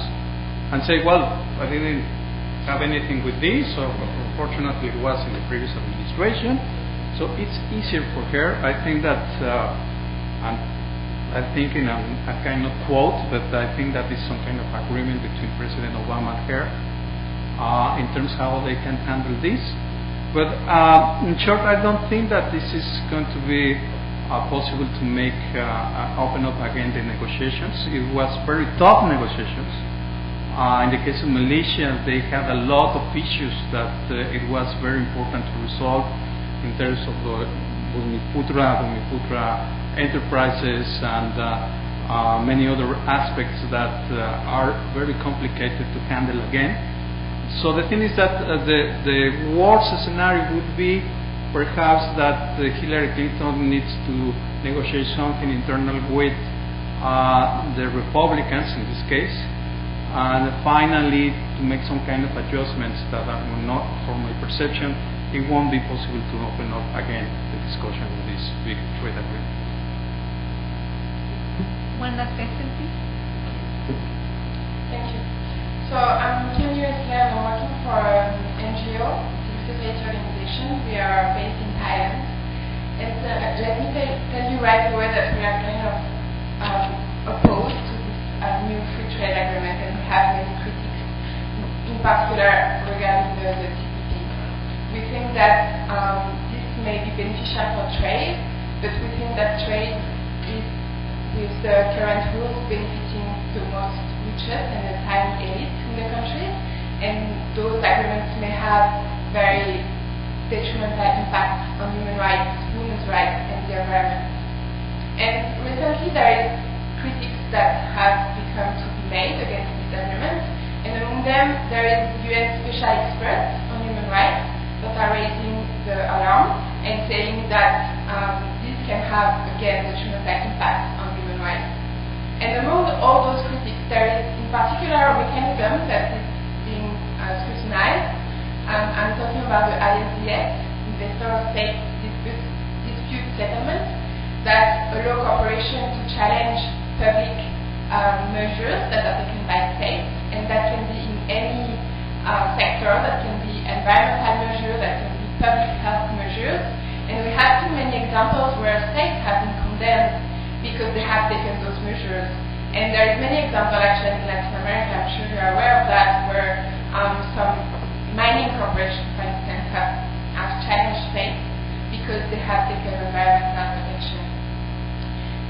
and say, well, I didn't have anything with this, so unfortunately it was in the previous administration. So it's easier for her. I think that, I'm thinking I cannot quote, but I think that is some kind of agreement between President Obama and her in terms of how they can handle this. But in short, I don't think that this is going to be possible to make open up again the negotiations. It was very tough negotiations. In the case of Malaysia, they had a lot of issues that it was very important to resolve in terms of the Bumiputra enterprises and many other aspects that are very complicated to handle again. So the thing is that the worst scenario would be perhaps that Hillary Clinton needs to negotiate something internal with the Republicans in this case, and finally to make some kind of adjustments that are not, from my perception, it won't be possible to open up again the discussion of this big trade agreement. One last question, please. Thank you. So I'm 10 years here. I'm working for an NGO, civil society organization. We are based in Thailand. And let me tell you right away that we are kind of opposed to this new free trade agreement, and we have many critics, in particular regarding the TPP. We think that this may be beneficial for trade, but we think that trade is, with the current rules, benefiting the most richest and the tiny elite in the country, and those agreements may have very detrimental impact on human rights, women's rights, and the environment. And recently there is critics that have become to be made against this agreement, and among them there is UN special experts on human rights that are raising the alarm and saying that this can have, again, detrimental impact on human rights. And among all those critics, particular mechanism that is being scrutinized. I'm talking about the ISDS, Investor-State Dispute Settlement, that allow corporations to challenge public measures that are taken by states, and that can be in any sector. That can be environmental measures, that can be public health measures. And we have too many examples where states have been condemned because they have taken those measures. And there is many examples actually in Latin America, I'm sure you're aware of that, where some mining corporations, for instance, have challenged states because they have taken environmental protection.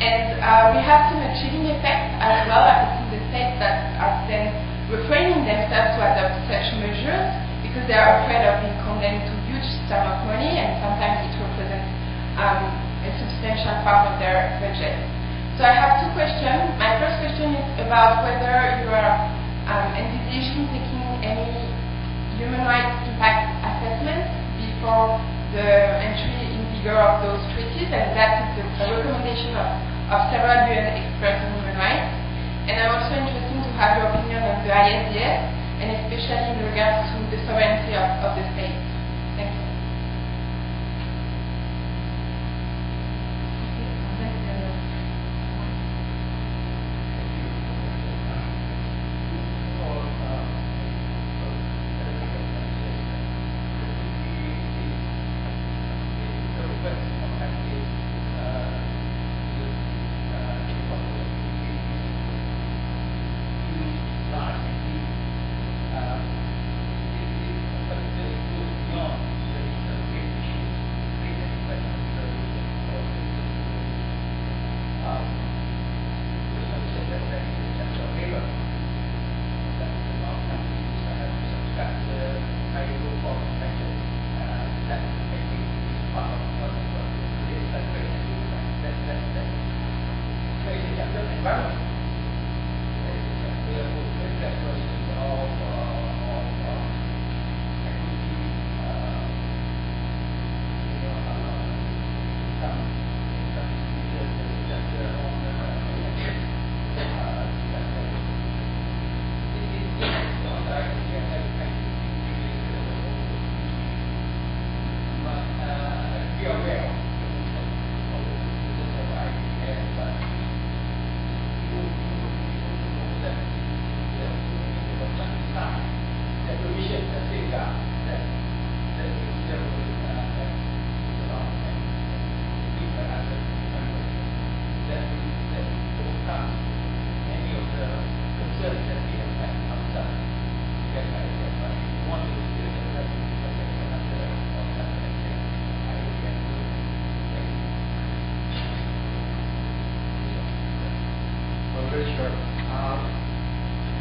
And we have some chilling effects as well, in the states that are then refraining themselves to adopt such measures because they are afraid of being condemned to huge sum of money, and sometimes it represents a substantial part of their budget. So I have two questions. My first question is about whether you are envisaging taking any human rights impact assessment before the entry in vigor of those treaties, and that is a recommendation of several UN experts on human rights. And I'm also interested to have your opinion on the ISDS, and especially in regards to the sovereignty of the state. Thank you.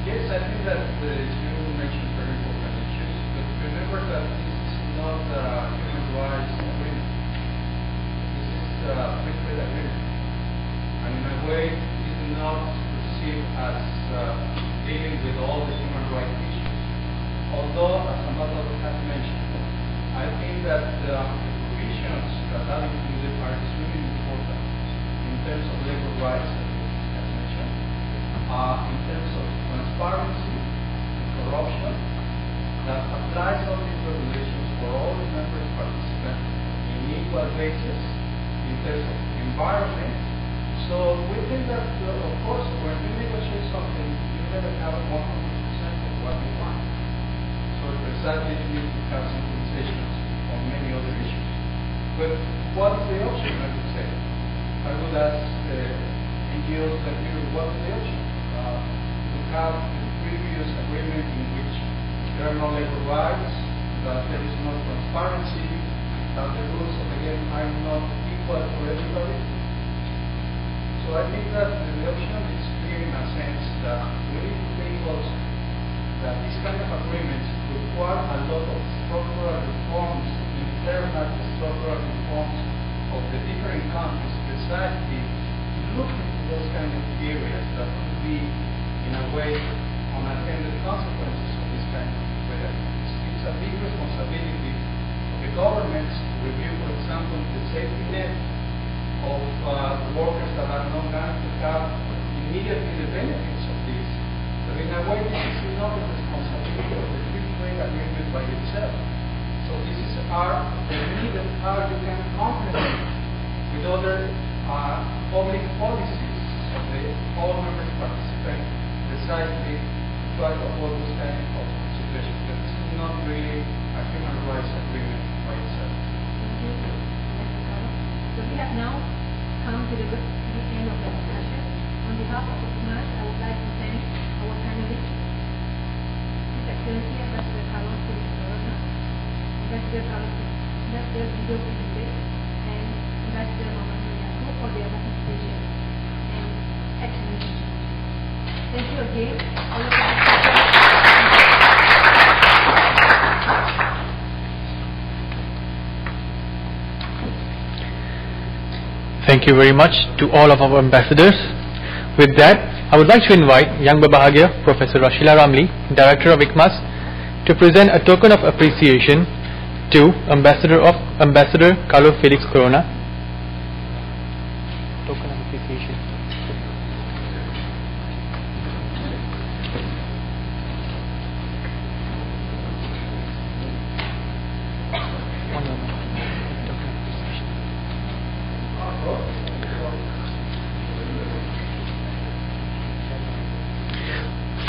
Yes, I think that you mentioned very important issues, but remember that this is not a human rights agreement. This is a free trade agreement. And in a way, it is not perceived as dealing with all the human rights issues. Although, as Ambassador has mentioned, I think that the provisions that are included are extremely important in terms of labor rights, as mentioned, in terms of transparency and corruption, that applies all these regulations for all the member participants in equal basis in terms of environment. So we think that, of course, when you negotiate something, you never have 100% of what you want. So precisely you need to have some conversations on many other issues. But what is the option, I would say? I would ask NGOs like you, what is the option? To have the previous agreement in which there are no labor rights, that there is no transparency, that the rules of the game are not equal for everybody. So I think that the option is clear in a sense that we need to think also that this kind of agreements require a lot of structural reforms, internal structural reforms of the different countries precisely to look into those kind of areas that could be, in a way, unintended consequences of this kind of trade agreements. It's a big responsibility of the governments to review, for example, the safety net of workers that are not going to have immediately the benefits of this. The in a way, this is not the responsibility of the free trade agreement by itself. So this is the needed how you can complement with other public policies of all members participate precisely to try to avoid this kind of situation. But this is not really a human rights agreement by itself. So we have now come to the end of the discussion. On behalf of the ICMAS, I would like to thank our panelists, His Excellency Ambassador Carlos Felix, Ambassador Guido, and Ambassador Mohammed for their participation and excellent teaching. Thank you again. All of Thank you very much to all of our ambassadors. With that, I would like to invite Yang Berbahagia Professor Rashila Ramli, Director of ICMAS, to present a token of appreciation to Ambassador Carlo Felix Corona. Token of appreciation.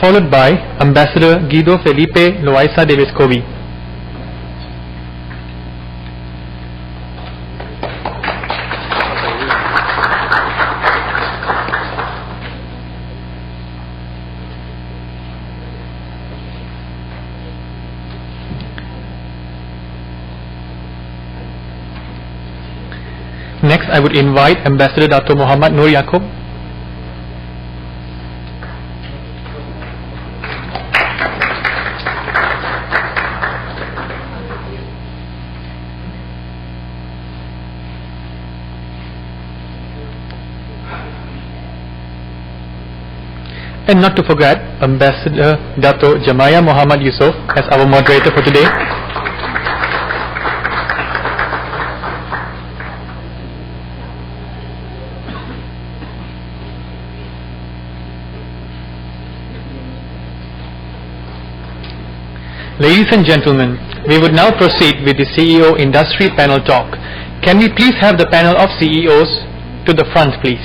Followed by Ambassador Guido Felipe Loayza Devescovi. Next, I would invite Ambassador Dato Muhammad Nur Yaakob. And not to forget, Ambassador Dato Jamaya Muhammad Yusof as our moderator for today. Ladies and gentlemen, we would now proceed with the CEO Industry Panel Talk. Can we please have the panel of CEOs to the front, please?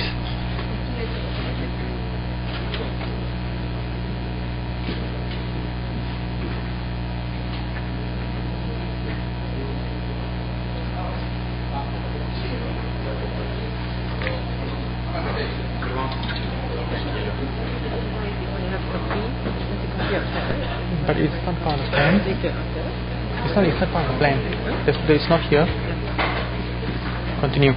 But it's not part of the plan. It's not part of the plan. It's not here. Continue.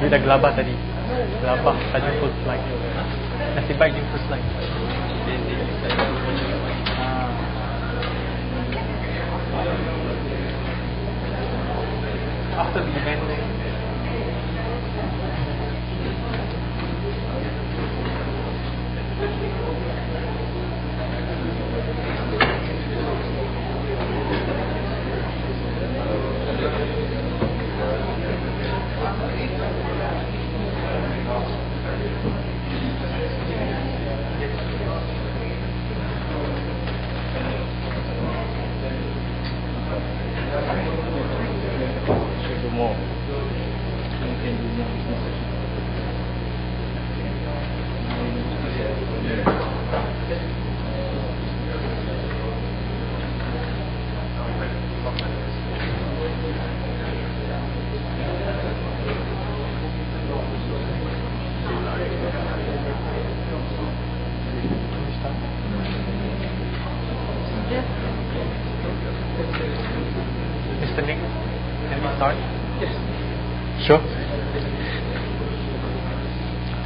Dia dah gelabah tadi. Gelabah, tak jumpa slide. Nasib baik jumpa slide. After the event, start? Yes. Sure.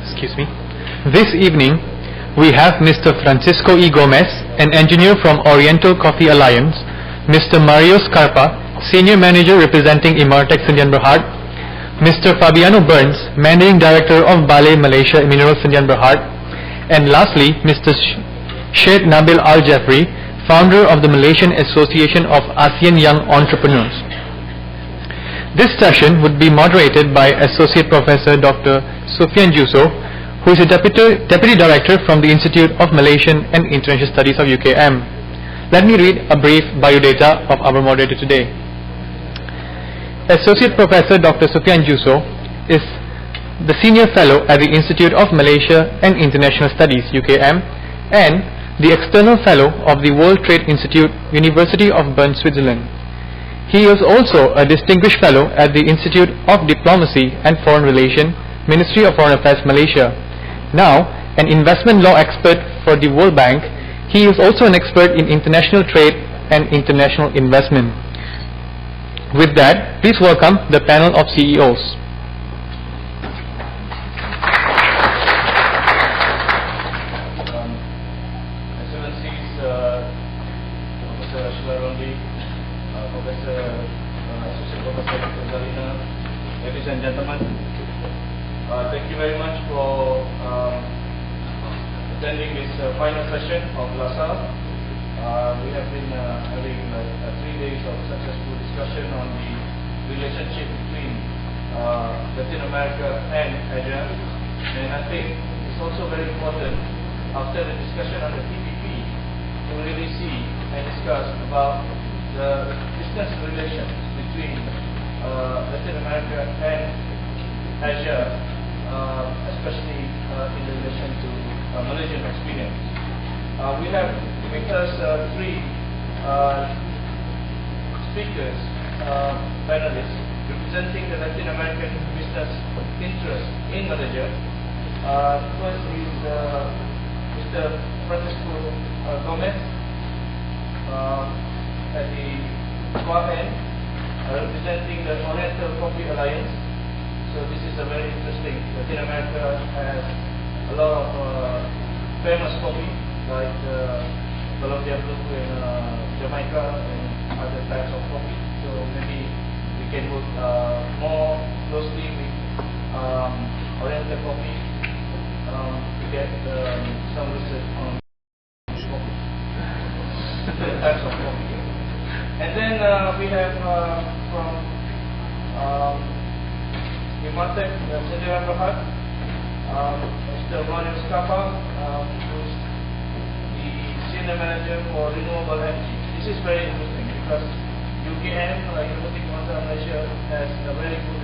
Excuse me. This evening, we have Mr. Francisco E. Gomez, an engineer from Oriental Coffee Alliance, Mr. Mario Scarpa, Senior Manager representing Imartex Indian Berhad, Mr. Fabiano Burns, Managing Director of Ballet Malaysia Minerals Indian Berhad, and lastly, Mr. Sheikh Nabil Al-Jafri, founder of the Malaysian Association of ASEAN Young Entrepreneurs. This session would be moderated by Associate Professor Dr. Sufyan Juso, who is a Deputy Director from the Institute of Malaysian and International Studies of UKM. Let me read a brief biodata of our moderator today. Associate Professor Dr. Sufyan Juso is the Senior Fellow at the Institute of Malaysia and International Studies UKM and the External Fellow of the World Trade Institute, University of Bern, Switzerland. He is also a Distinguished Fellow at the Institute of Diplomacy and Foreign Relations, Ministry of Foreign Affairs, Malaysia. Now, an investment law expert for the World Bank, he is also an expert in international trade and international investment. With that, please welcome the panel of CEOs. Excellencies, Professor Rashila Ramli, Professor Associate Professor Zalina, ladies and gentlemen, thank you very much for attending this final session of LASA. We have been having 3 days of successful discussion on the relationship between Latin America and Asia, and I think it's also very important after the discussion on the TPP to really see and discuss about the business relations between Latin America and Asia, especially in relation to Malaysian experience. We have with us 3 speakers, panelists, representing the Latin American business interest in Malaysia. First is Mr. Francisco Gomez at the far end, representing the Oriental Coffee Alliance. So this is a very interesting. Latin America has a lot of famous coffee like Colombia Blue and Jamaica and other types of coffee. So maybe we can work more closely with Oriental coffee to get some research on coffee, different types of coffee. And then we have from Imartex Indian Berhad, Mr. Mario Scarpa, who is the Senior Manager for Renewable Energy. This is very interesting because UKM, University of Malaysia, has a very good